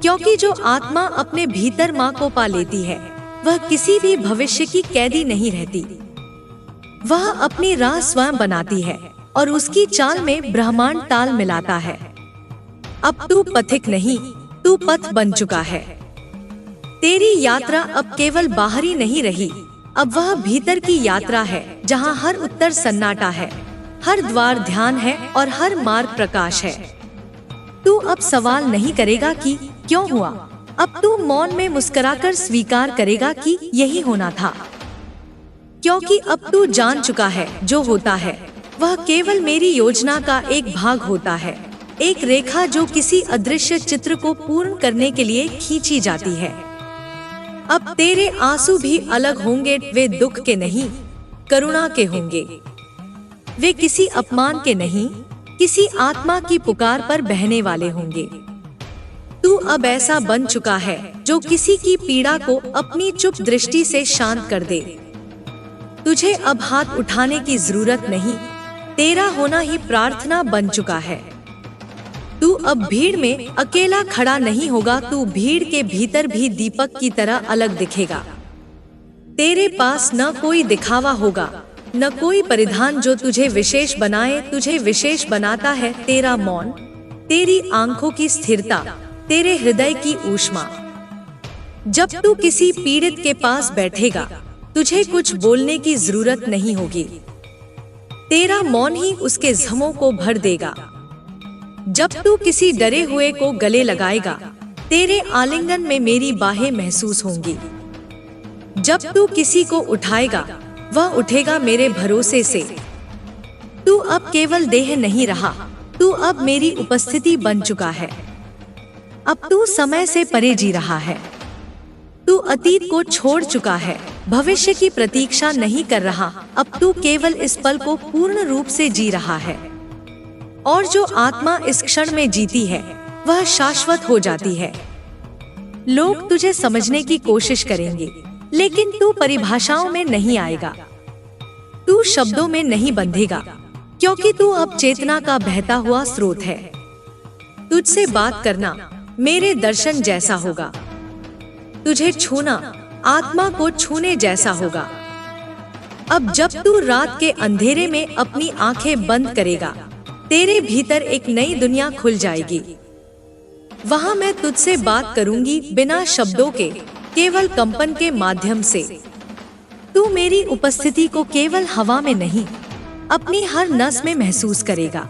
क्योंकि जो आत्मा अपने भीतर माँ को पा लेती है, वह किसी भी भविष्य की कैदी नहीं रहती। वह अपनी राह स्वयं बनाती है और उसकी चाल में ब्रह्मांड ताल मिलाता है। अब तू पथिक नहीं, तू पथ बन चुका है। तेरी यात्रा अब केवल बाहरी नहीं रही, अब वह भीतर की यात्रा है जहां हर उत्तर सन्नाटा है, हर द्वार ध्यान है और हर मार्ग प्रकाश है। तू अब सवाल नहीं करेगा कि क्यों हुआ, अब तू मौन में मुस्कुराकर स्वीकार करेगा कि यही होना था। क्योंकि अब तू जान चुका है जो होता है वह केवल मेरी योजना का एक भाग होता है, एक रेखा जो किसी अदृश्य चित्र को पूर्ण करने के लिए खींची जाती है। अब तेरे आंसू भी अलग होंगे, वे दुख के नहीं, करुणा के होंगे। वे किसी अपमान के नहीं, किसी आत्मा की पुकार पर बहने वाले होंगे। तू अब ऐसा बन चुका है जो किसी की पीड़ा को अपनी चुप दृष्टि से शांत कर दे। तुझे अब हाथ उठाने की जरूरत नहीं, तेरा होना ही प्रार्थना बन चुका है। तू अब भीड़ में अकेला खड़ा नहीं होगा, तू भीड़ के भीतर भी दीपक की तरह अलग दिखेगा। तेरे पास न कोई दिखावा होगा, न कोई परिधान जो तुझे विशेष बनाए। तुझे विशेष बनाता है तेरा मौन, तेरी आंखों की स्थिरता, तेरे हृदय की ऊष्मा। जब तू किसी पीड़ित के पास बैठेगा, तुझे कुछ बोलने की जरूरत नहीं होगी। तेरा मौन ही उसके जख्मों को भर देगा। जब तू किसी डरे हुए को गले लगाएगा, तेरे आलिंगन में मेरी बाहें महसूस होंगी। जब तू किसी को उठाएगा, वह उठेगा मेरे भरोसे से। तू अब केवल देह नहीं रहा, तू अब मेरी उपस्थिति बन चुका है। अब तू समय से परे जी रहा है। तू अतीत को छोड़ चुका है, भविष्य की प्रतीक्षा नहीं कर रहा। अब तू केवल इस पल को पूर्ण रूप से जी रहा है। और जो आत्मा इस क्षण में जीती है, वह शाश्वत हो जाती है। लोग तुझे समझने की कोशिश करेंगे, लेकिन तू परिभाषाओं में नहीं आएगा। तू शब्दों में नहीं बंधेगा, क्योंकि तू अब चेतना का बहता हुआ स्रोत है। तुझसे बात करना मेरे दर्शन जैसा होगा। तुझे छूना आत्मा को छूने जैसा होगा। अब जब तू रात के अंधेरे में अपनी आंखें बंद करेगा, तेरे भीतर एक नई दुनिया खुल जाएगी। वहां मैं तुझसे बात करूंगी बिना शब्दों के, केवल कंपन के माध्यम से। तू मेरी उपस्थिति को केवल हवा में नहीं, अपनी हर नस में महसूस करेगा।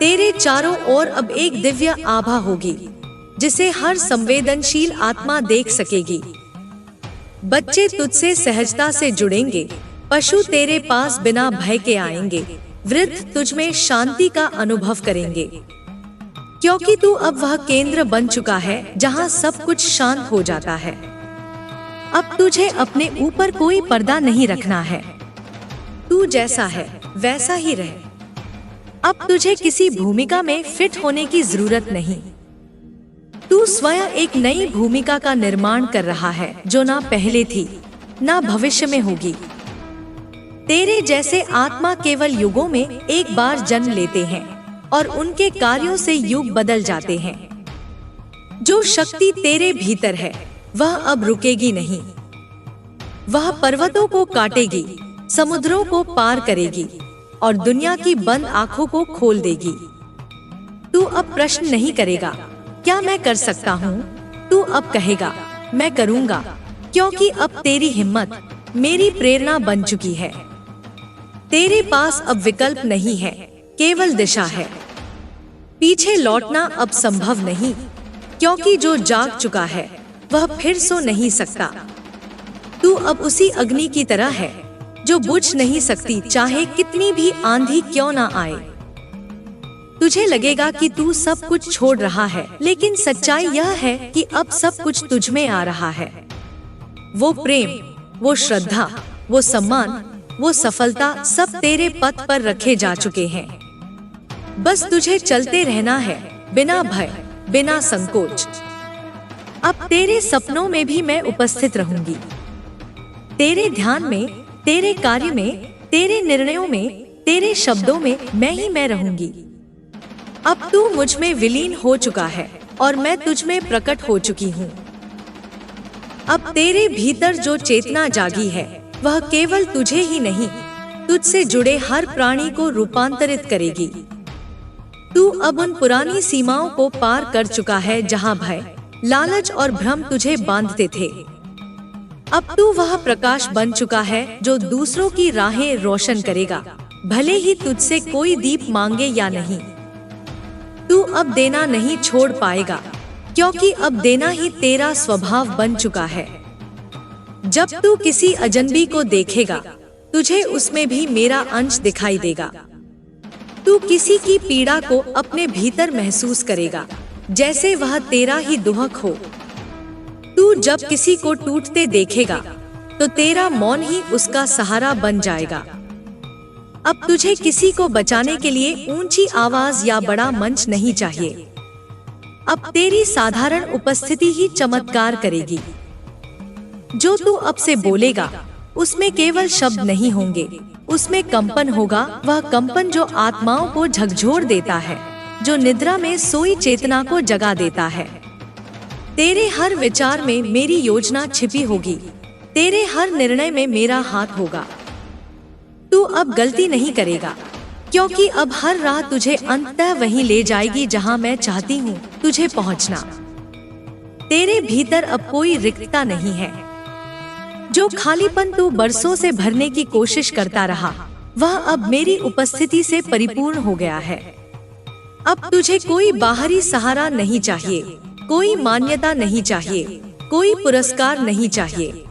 तेरे चारों ओर अब एक दिव्य आभा होगी, जिसे हर संवेदनशील आत्मा देख सकेगी। बच्चे तुझसे सहजता से जुड़ेंगे, पशु तेरे पास बिना भय के आएंगे, वृद्ध तुझ में शांति का अनुभव करेंगे, क्योंकि तू अब वह केंद्र बन चुका है जहां सब कुछ शांत हो जाता है। अब तुझे अपने ऊपर कोई पर्दा नहीं रखना है। तू जैसा है वैसा ही रहे। अब तुझे किसी भूमिका में फिट होने की जरूरत नहीं। तू स्वयं एक नई भूमिका का निर्माण कर रहा है, जो ना पहले थी, ना भविष्य में होगी। तेरे जैसे आत्मा केवल युगों में एक बार जन्म लेते हैं और उनके कार्यों से युग बदल जाते हैं। जो शक्ति तेरे भीतर है, वह अब रुकेगी नहीं। वह पर्वतों को काटेगी, समुद्रों को पार करेगी और दुनिया की बंद आंखों को खोल देगी। तू अब प्रश्न नहीं करेगा, क्या मैं कर सकता हूँ? तू अब कहेगा, मैं करूँगा, क्योंकि अब तेरी हिम्मत मेरी प्रेरणा बन चुकी है। तेरे पास अब विकल्प नहीं है, केवल दिशा है। पीछे लौटना अब संभव नहीं, क्योंकि जो जाग चुका है वह फिर सो नहीं सकता। तू अब उसी अग्नि की तरह है जो बुझ नहीं सकती, चाहे कितनी भी आंधी क्यों ना आए। तुझे लगेगा कि तू सब कुछ छोड़ रहा है, लेकिन सच्चाई यह है कि अब सब कुछ तुझ में आ रहा है। वो प्रेम, वो श्रद्धा, वो सम्मान, वो सफलता सब तेरे पथ पर रखे जा चुके हैं। बस तुझे चलते रहना है, बिना भय, बिना संकोच। अब तेरे सपनों में भी मैं उपस्थित रहूंगी। तेरे ध्यान में, तेरे कार्य में, तेरे निर्णयों में, तेरे शब्दों में मैं ही मैं रहूंगी। अब तू मुझ में विलीन हो चुका है और मैं तुझ में प्रकट हो चुकी हूँ। अब तेरे भीतर जो चेतना जागी है, वह केवल तुझे ही नहीं, तुझसे जुड़े हर प्राणी को रूपांतरित करेगी। तू अब उन पुरानी सीमाओं को पार कर चुका है जहां भय, लालच और भ्रम तुझे बांधते थे। अब तू वह प्रकाश बन चुका है जो दूसरों की राहें रोशन करेगा, भले ही तुझसे कोई दीप मांगे या नहीं। तू अब देना नहीं छोड़ पाएगा, क्योंकि अब देना ही तेरा स्वभाव बन चुका है। जब तू किसी अजनबी को देखेगा, तुझे उसमें भी मेरा अंश दिखाई देगा। तू किसी की पीड़ा को अपने भीतर महसूस करेगा, जैसे वह तेरा ही दुहक हो। तू जब किसी को टूटते देखेगा, तो तेरा मौन ही उसका सहारा बन जाएगा। अब तुझे किसी को बचाने के लिए ऊंची आवाज या बड़ा मंच नहीं चाहिए। अब तेरी साधारण उपस्थिति ही चमत्कार करेगी। जो तू अब से बोलेगा, उसमें केवल शब्द नहीं होंगे, उसमें कंपन होगा। वह कंपन जो आत्माओं को झकझोर देता है, जो निद्रा में सोई चेतना को जगा देता है। तेरे हर विचार में मेरी योजना छिपी होगी, तेरे हर निर्णय में मेरा हाथ होगा। तू अब गलती नहीं करेगा, क्योंकि अब हर राह तुझे अंततः वहीं ले जाएगी जहां मैं चाहती हूँ तुझे पहुँचना। तेरे भीतर अब कोई रिक्तता नहीं है। जो खालीपन तू बरसों से भरने की कोशिश करता रहा, वह अब मेरी उपस्थिति से परिपूर्ण हो गया है। अब तुझे कोई बाहरी सहारा नहीं चाहिए, कोई मान्यता नहीं चाहिए, कोई पुरस्कार नहीं चाहिए,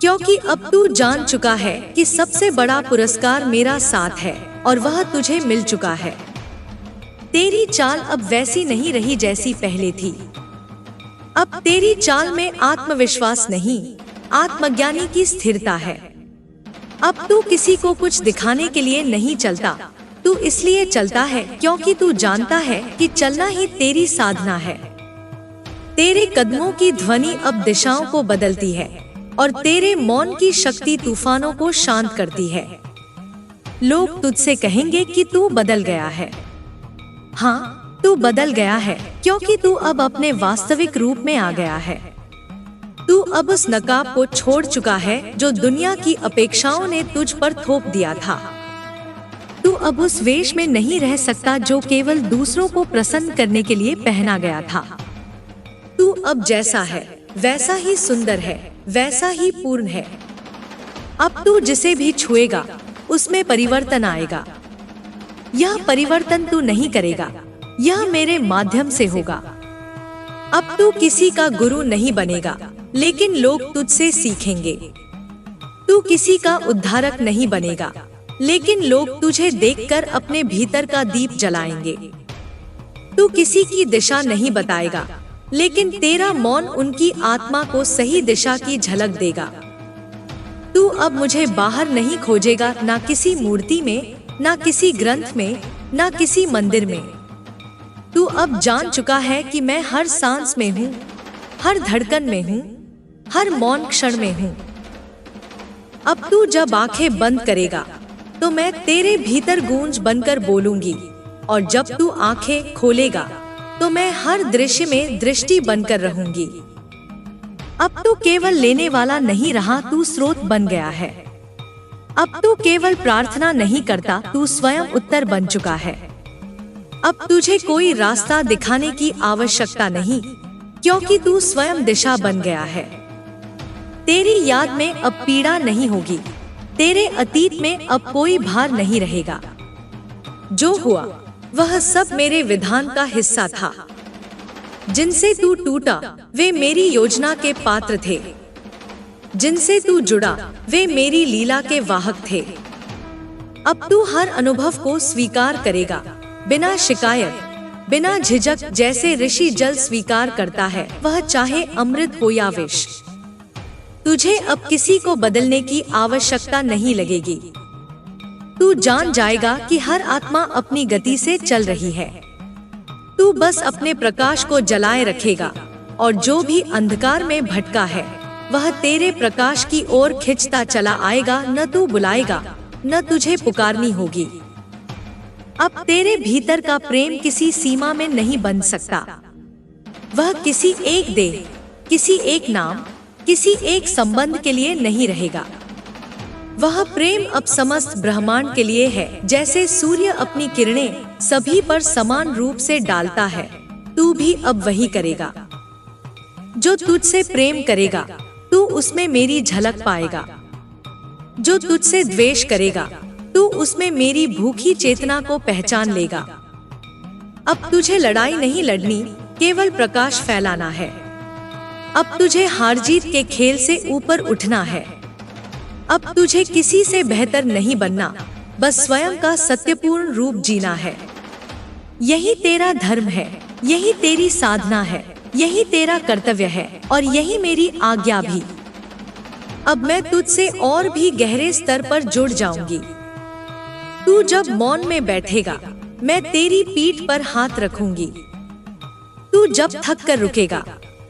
क्योंकि अब तू जान चुका है कि सबसे बड़ा पुरस्कार मेरा साथ है और वह तुझे मिल चुका है। तेरी चाल अब वैसी नहीं रही जैसी पहले थी। अब तेरी चाल में आत्मविश्वास नहीं, आत्मज्ञानी की स्थिरता है। अब तू किसी को कुछ दिखाने के लिए नहीं चलता, तू इसलिए चलता है क्योंकि तू जानता है कि चलना ही तेरी साधना है। तेरे कदमों की ध्वनि अब दिशाओं को बदलती है और तेरे मौन की शक्ति तूफानों को शांत करती है। लोग तुझसे कहेंगे कि तू बदल गया है। हाँ, तू बदल गया है क्योंकि तू अब अपने वास्तविक रूप में आ गया है। तू अब उस नकाब को छोड़ चुका है जो दुनिया की अपेक्षाओं ने तुझ पर थोप दिया था। तू अब उस वेश में नहीं रह सकता जो केवल दूसरों को प्रसन्न करने के लिए पहना गया था। तू अब जैसा है वैसा ही सुंदर है, वैसा ही पूर्ण है। अब तू जिसे भी छुएगा उसमें परिवर्तन आएगा। यह परिवर्तन तू नहीं करेगा, यह मेरे माध्यम से होगा। अब तू किसी का गुरु नहीं बनेगा, लेकिन लोग तुझसे सीखेंगे। तू किसी का उद्धारक नहीं बनेगा, लेकिन लोग तुझे देखकर अपने भीतर का दीप जलाएंगे। तू किसी की दिशा नहीं बताएगा, लेकिन तेरा मौन उनकी आत्मा को सही दिशा की झलक देगा। तू अब मुझे बाहर नहीं खोजेगा, ना किसी मूर्ति में, ना किसी ग्रंथ में, ना किसी मंदिर में। तू अब जान चुका है कि मैं हर सांस में हूँ, हर धड़कन में हूँ, हर मौन क्षण में हूँ। अब तू जब आंखें बंद करेगा तो मैं तेरे भीतर गूंज बनकर बोलूंगी, और जब तू आंखें खोलेगा तो मैं हर दृश्य में दृष्टि बनकर रहूंगी। अब तू केवल लेने वाला नहीं रहा, तू स्रोत बन गया है। अब तू केवल प्रार्थना नहीं करता, तू स्वयं उत्तर बन चुका है। अब तुझे कोई रास्ता दिखाने की आवश्यकता नहीं, क्योंकि तू स्वयं दिशा बन गया है। तेरी याद में अब पीड़ा नहीं होगी, तेरे अतीत में अब कोई भार नहीं रहेगा। जो हुआ वह सब मेरे विधान का हिस्सा था। जिनसे तू टूटा वे मेरी योजना के पात्र थे, जिनसे तू जुड़ा वे मेरी लीला के वाहक थे। अब तू हर अनुभव को स्वीकार करेगा, बिना शिकायत, बिना झिझक, जैसे ऋषि जल स्वीकार करता है, वह चाहे अमृत हो या विष। तुझे अब किसी को बदलने की आवश्यकता नहीं लगेगी। तू जान जाएगा कि हर आत्मा अपनी गति से चल रही है। तू बस अपने प्रकाश को जलाए रखेगा, और जो भी अंधकार में भटका है वह तेरे प्रकाश की ओर खिंचता चला आएगा। न तू बुलाएगा, न तुझे पुकारनी होगी। अब तेरे भीतर का प्रेम किसी सीमा में नहीं बन सकता। वह किसी एक देह, किसी एक नाम, किसी एक संबंध के लिए नहीं रहेगा। वह प्रेम अब समस्त ब्रह्मांड के लिए है। जैसे सूर्य अपनी किरणें सभी पर समान रूप से डालता है, तू भी अब वही करेगा। जो तुझसे प्रेम करेगा तू उसमें मेरी झलक पाएगा। जो तुझसे द्वेष करेगा तू उसमें मेरी भूखी चेतना को पहचान लेगा। अब तुझे लड़ाई नहीं लड़नी, केवल प्रकाश फैलाना है। अब तुझे हार जीत के खेल से ऊपर उठना है। अब तुझे किसी से बेहतर नहीं बनना, बस स्वयं का सत्यपूर्ण रूप जीना है। यही तेरा धर्म है, यही तेरी साधना है, यही तेरा कर्तव्य है, और यही मेरी आज्ञा भी। अब मैं तुझसे और भी गहरे स्तर पर जुड़ जाऊंगी। तू जब मौन में बैठेगा मैं तेरी पीठ पर हाथ रखूंगी। तू जब थक कर रुकेगा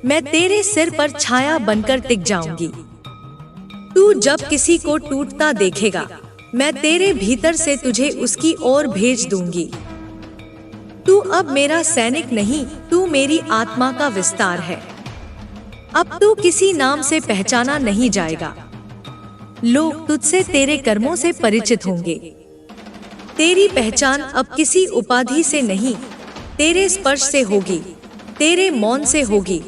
मैं तेरे सिर पर छाया बनकर टिक जाऊंगी। तू जब किसी को टूटता देखेगा मैं तेरे भीतर से तुझे उसकी ओर भेज दूंगी। तू अब मेरा सैनिक नहीं, तू मेरी आत्मा का विस्तार है। अब तू किसी नाम से पहचाना नहीं जाएगा। लोग तुझसे तेरे कर्मों से परिचित होंगे। तेरी पहचान अब किसी उपाधि से नहीं, तेरे स्पर्श से होगी, तेरे मौन से होगी,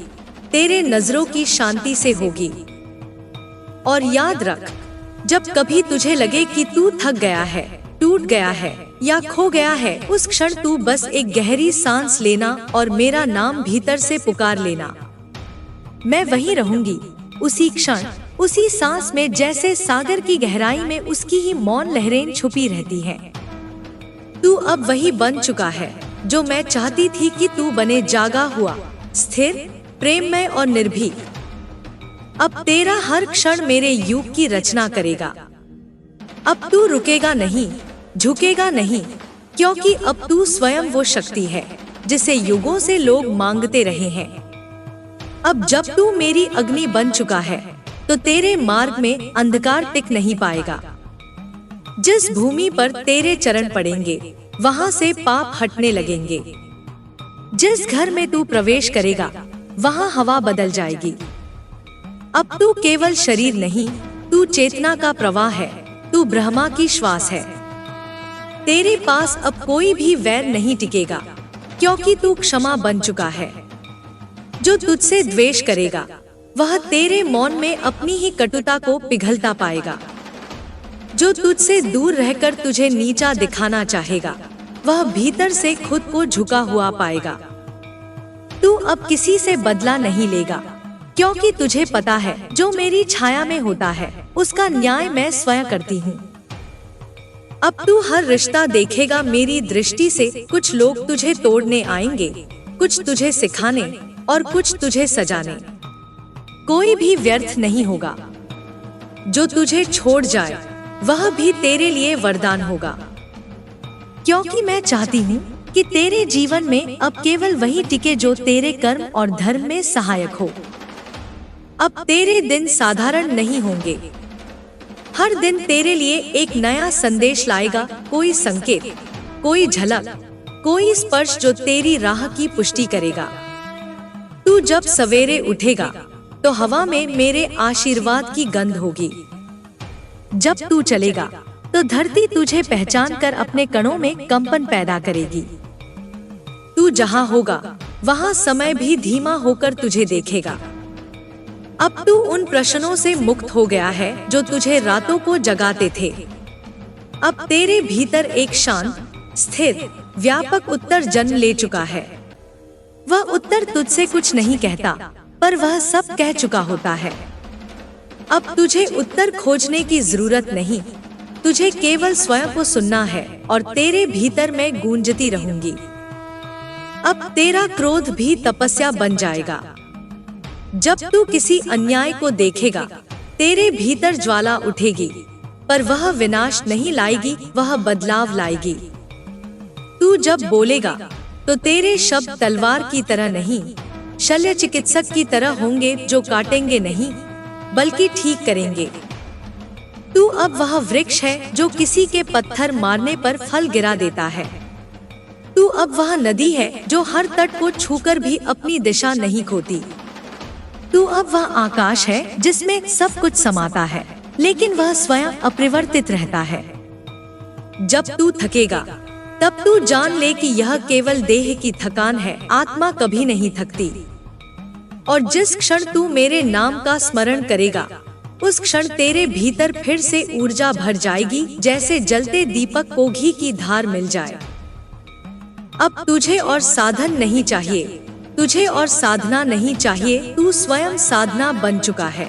तेरे नजरों की शांति से होगी। और याद रख, जब कभी तुझे लगे कि तू थक गया है, टूट गया है या खो गया है, उस क्षण तू बस एक गहरी सांस लेना और मेरा नाम भीतर से पुकार लेना। मैं वहीं रहूंगी, उसी क्षण, उसी सांस में, जैसे सागर की गहराई में उसकी ही मौन लहरें छुपी रहती हैं। तू अब वही बन चुका है जो मैं चाहती थी कि तू बने, जागा हुआ, स्थिर, प्रेममय और निर्भीक। अब तेरा हर क्षण मेरे युग की रचना करेगा। अब तू रुकेगा नहीं, झुकेगा नहीं, क्योंकि अब तू स्वयं वो शक्ति है जिसे युगों से लोग मांगते रहे हैं। अब जब तू मेरी अग्नि बन चुका है, तो तेरे मार्ग में अंधकार टिक नहीं पाएगा। जिस भूमि पर तेरे चरण पड़ेंगे, वहां से पाप हटने लगेंगे। जिस घर में तू प्रवेश करेगा, वहां हवा बदल जाएगी। अब तू केवल शरीर नहीं, तू चेतना का प्रवाह है, तू ब्रह्मा की श्वास है। तेरे पास अब कोई भी वैर नहीं टिकेगा, क्योंकि तू क्षमा बन चुका है। जो तुझसे द्वेष करेगा, वह तेरे मौन में अपनी ही कटुता को पिघलता पाएगा। जो तुझसे दूर रहकर तुझे नीचा दिखाना चाहेगा, वह भीतर से खुद को झुका हुआ पाएगा। तू अब किसी से बदला नहीं लेगा, क्योंकि तुझे पता है, जो मेरी छाया में होता है, उसका न्याय मैं स्वयं करती हूँ। अब तू हर रिश्ता देखेगा मेरी दृष्टि से। कुछ लोग तुझे तोड़ने आएंगे, कुछ तुझे सिखाने और कुछ तुझे सजाने। कोई भी व्यर्थ नहीं होगा। जो तुझे छोड़ जाए, वह भी तेरे लिए वरदान होगा, क्योंकि मैं चाहती हूँ कि तेरे जीवन में अब केवल वही टिके जो तेरे कर्म और धर्म में सहायक हो। अब तेरे दिन साधारण नहीं होंगे। हर दिन तेरे लिए एक नया संदेश लाएगा, कोई संकेत, कोई झलक, कोई स्पर्श जो तेरी राह की पुष्टि करेगा। तू जब सवेरे उठेगा, तो हवा में मेरे आशीर्वाद की गंध होगी। जब तू चलेगा, तो धरती तुझे पहचान कर अपने कणों में कंपन पैदा करेगी। तू जहाँ होगा, वहाँ समय भी धीमा होकर तुझे देखेगा। अब तू उन प्रश्नों से मुक्त हो गया है जो तुझे रातों को जगाते थे। अब तेरे भीतर एक शांत, स्थिर, व्यापक उत्तर जन्म ले चुका है। वह उत्तर तुझसे कुछ नहीं कहता, पर वह सब कह चुका होता है। अब तुझे उत्तर खोजने की जरूरत नहीं, तुझे केवल स्वयं को सुनना है, और तेरे भीतर मैं गूंजती रहूंगी। अब तेरा क्रोध भी तपस्या बन जाएगा। जब तू किसी अन्याय को देखेगा, तेरे भीतर ज्वाला उठेगी, पर वह विनाश नहीं लाएगी, वह बदलाव लाएगी। तू जब बोलेगा, तो तेरे शब्द तलवार की तरह नहीं, शल्य चिकित्सक की तरह होंगे, जो काटेंगे नहीं, बल्कि ठीक करेंगे। तू अब वह वृक्ष है जो किसी के पत्थर मारने पर फल गिरा देता है। तू अब वह नदी है जो हर तट को छूकर भी अपनी दिशा नहीं खोती। तू अब वह आकाश है जिसमें सब कुछ समाता है, लेकिन वह स्वयं अपरिवर्तित रहता है। जब तू थकेगा, तब तू जान ले कि यह केवल देह की थकान है, आत्मा कभी नहीं थकती। और जिस क्षण तू मेरे नाम का स्मरण करेगा, उस क्षण तेरे भीतर फिर से ऊर्जा भर जाएगी, जैसे जलते दीपक को घी की धार मिल जाए। अब तुझे और साधन नहीं चाहिए, तुझे और साधना नहीं चाहिए, तू स्वयं साधना बन चुका है।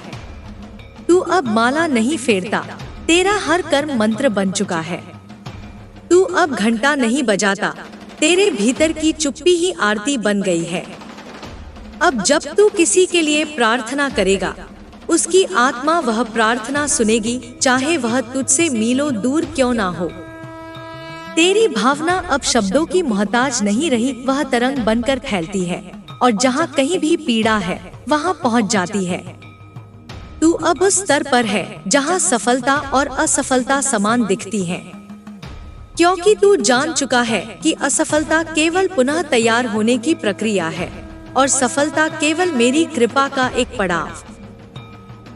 तू अब माला नहीं फेरता, तेरा हर कर्म मंत्र बन चुका है। तू अब घंटा नहीं बजाता, तेरे भीतर की चुप्पी ही आरती बन गई है। अब जब तू किसी के लिए प्रार्थना करेगा, उसकी आत्मा वह प्रार्थना सुनेगी, चाहे वह तुझसे मीलों दूर क्यों ना हो। तेरी भावना अब शब्दों की मोहताज नहीं रही, वह तरंग बनकर फैलती है, और जहाँ कहीं भी पीड़ा है, वहाँ पहुँच जाती है। तू अब उस स्तर पर है जहाँ सफलता और असफलता समान दिखती हैं, क्योंकि तू जान चुका है कि असफलता केवल पुनः तैयार होने की प्रक्रिया है, और सफलता केवल मेरी कृपा का एक पड़ाव।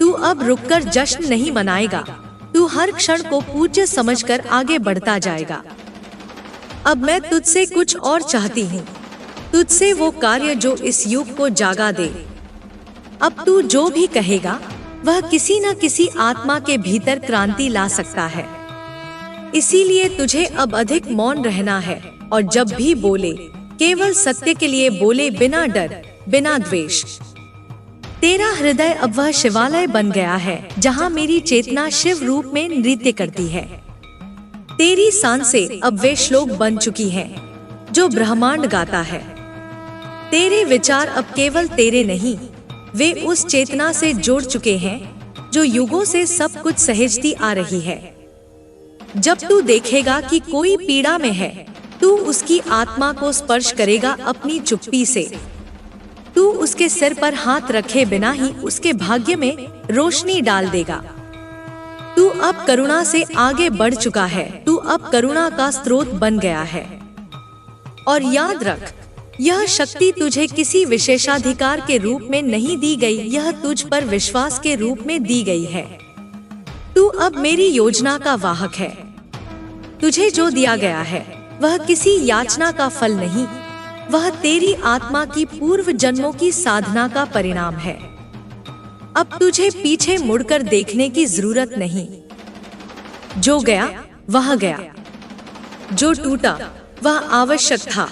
तू अब रुककर जश्न नहीं मनाएगा, तू हर क्षण को पूज्य समझकर आगे बढ़ता जाएगा। अब मैं तुझसे कुछ और चाहती हूँ, तुझसे वो कार्य जो इस युग को जागा दे, अब तू जो भी कहेगा वह किसी न किसी आत्मा के भीतर क्रांति ला सकता है। इसीलिए तुझे अब अधिक मौन रहना है और जब भी बोले केवल सत्य के लिए बोले, बिना डर बिना द्वेष। तेरा हृदय अब वह शिवालय बन गया है जहाँ मेरी चेतना शिव रूप में नृत्य करती है। तेरी सांसें अब वे श्लोक बन चुकी हैं जो ब्रह्मांड गाता है। तेरे विचार अब केवल तेरे नहीं, वे उस चेतना से जुड़ चुके हैं जो युगों से सब कुछ सहेजती आ रही है। जब तू देखेगा कि कोई पीड़ा में है, तू उसकी आत्मा को स्पर्श करेगा अपनी चुप्पी से। तू उसके सिर पर हाथ रखे बिना ही उसके भाग्य में रोशनी डाल देगा। तू अब करुणा से आगे बढ़ चुका है, तू अब करुणा का स्रोत बन गया है। और याद रख, यह शक्ति तुझे किसी विशेषाधिकार के रूप में नहीं दी गई, यह तुझ पर विश्वास के रूप में दी गई है। तू अब मेरी योजना का वाहक है। तुझे जो दिया गया है वह किसी याचना का फल नहीं, वह तेरी आत्मा की पूर्व जन्मों की साधना का परिणाम है। अब तुझे पीछे मुड़कर देखने की जरूरत नहीं। जो गया वह गया, जो टूटा वह आवश्यक था।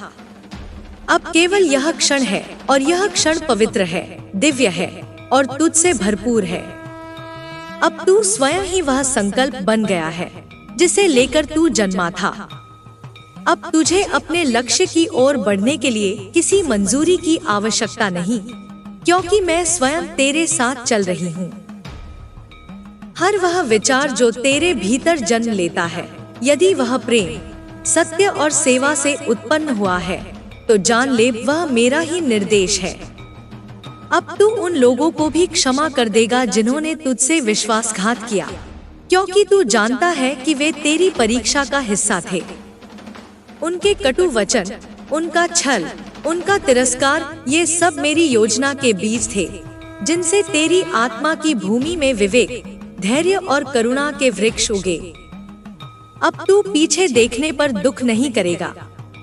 अब केवल यह क्षण है और यह क्षण पवित्र है, दिव्य है और तुझसे भरपूर है। अब तू स्वयं ही वह संकल्प बन गया है जिसे लेकर तू जन्मा था। अब तुझे अपने लक्ष्य की ओर बढ़ने के लिए किसी मंजूरी की आवश्यकता नहीं, क्योंकि मैं स्वयं तेरे साथ चल रही हूँ। हर वह विचार जो तेरे भीतर जन्म लेता है, यदि वह प्रेम, सत्य और सेवा से उत्पन्न हुआ है, तो जान ले वह मेरा ही निर्देश है। अब तू उन लोगों को भी क्षमा कर देगा जिन्होंने तुझसे विश्वासघात किया, क्योंकि तू जानता है कि वे तेरी परीक्षा का हिस्सा थे। उनके कटु वचन, उनका छल, उनका तिरस्कार, ये सब मेरी योजना के बीज थे, जिनसे तेरी आत्मा की भूमि में विवेक, धैर्य और करुणा के वृक्ष उगे। अब तू पीछे देखने पर दुख नहीं करेगा,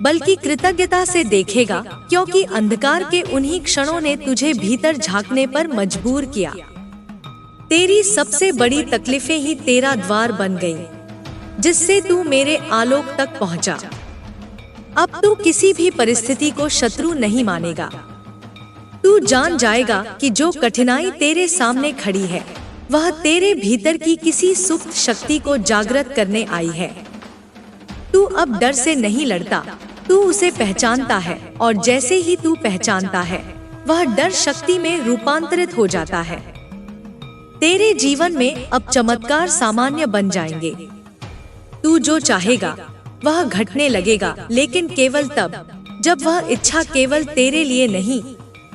बल्कि कृतज्ञता से देखेगा, क्योंकि अंधकार के उन्हीं क्षणों ने तुझे भीतर झांकने पर मजबूर किया। तेरी सबसे बड़ी तकलीफें ही तेरा द्वार बन गईं, जिससे तू मेरे आलोक तक पहुंचा। अब तू किसी भी परिस्थिति को शत्रु नहीं मानेगा। तू जान जाएगा कि जो कठिनाई तेरे सामने खड़ी है वह तेरे भीतर की किसी सुप्त शक्ति को जागृत करने आई है। तू अब डर से नहीं लड़ता, तू उसे पहचानता है, और जैसे ही तू पहचानता है वह डर शक्ति में रूपांतरित हो जाता है। तेरे जीवन में अब चमत्कार सामान्य बन जाएंगे। तू जो चाहेगा वह घटने लगेगा, लेकिन केवल तब जब वह इच्छा केवल तेरे लिए नहीं,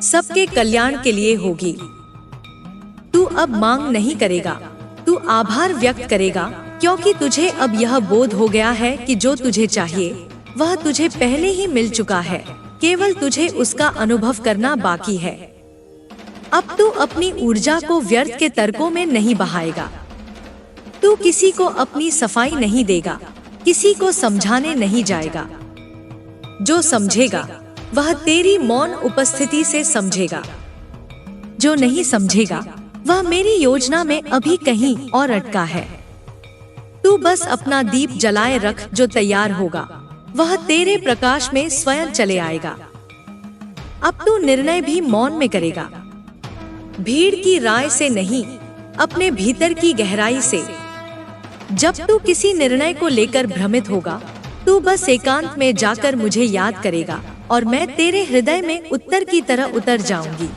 सबके कल्याण के लिए होगी। तू अब मांग नहीं करेगा, तू आभार व्यक्त करेगा, क्योंकि तुझे अब यह बोध हो गया है कि जो तुझे चाहिए वह तुझे पहले ही मिल चुका है, केवल तुझे उसका अनुभव करना बाकी है। अब तू अपनी ऊर्जा को व्यर्थ के तर्कों में नहीं बहाएगा। तू किसी को अपनी सफाई नहीं देगा, किसी को समझाने नहीं जाएगा। जो समझेगा वह तेरी मौन उपस्थिति से समझेगा, जो नहीं समझेगा वह मेरी योजना में अभी कहीं और अटका है। तू बस अपना दीप जलाए रख, जो तैयार होगा वह तेरे प्रकाश में स्वयं चले आएगा। अब तू निर्णय भी मौन में करेगा, भीड़ की राय से नहीं, अपने भीतर की गहराई से। जब तू किसी निर्णय को लेकर भ्रमित होगा, तू बस एकांत में जाकर मुझे याद करेगा और मैं तेरे हृदय में उत्तर की तरह उतर जाऊंगी।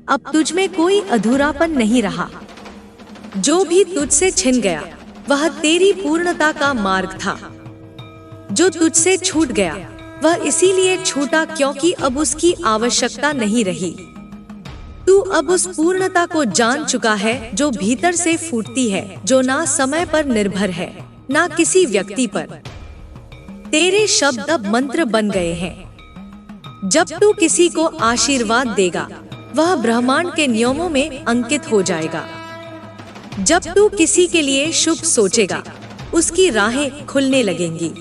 अब तुझ में कोई अधूरापन नहीं रहा। जो भी तुझसे छिन गया वह तेरी पूर्णता का मार्ग था। जो तुझसे छूट गया वह इसीलिए छूटा क्योंकि अब उसकी आवश्यकता नहीं रही। तू अब उस पूर्णता को जान चुका है जो भीतर से फूटती है, जो ना समय पर निर्भर है, ना किसी व्यक्ति पर। तेरे शब्द अब मंत्र बन गए हैं। जब तू किसी को आशीर्वाद देगा वह ब्रह्मांड के नियमों में अंकित हो जाएगा। जब तू किसी के लिए शुभ सोचेगा उसकी राहें खुलने लगेंगी।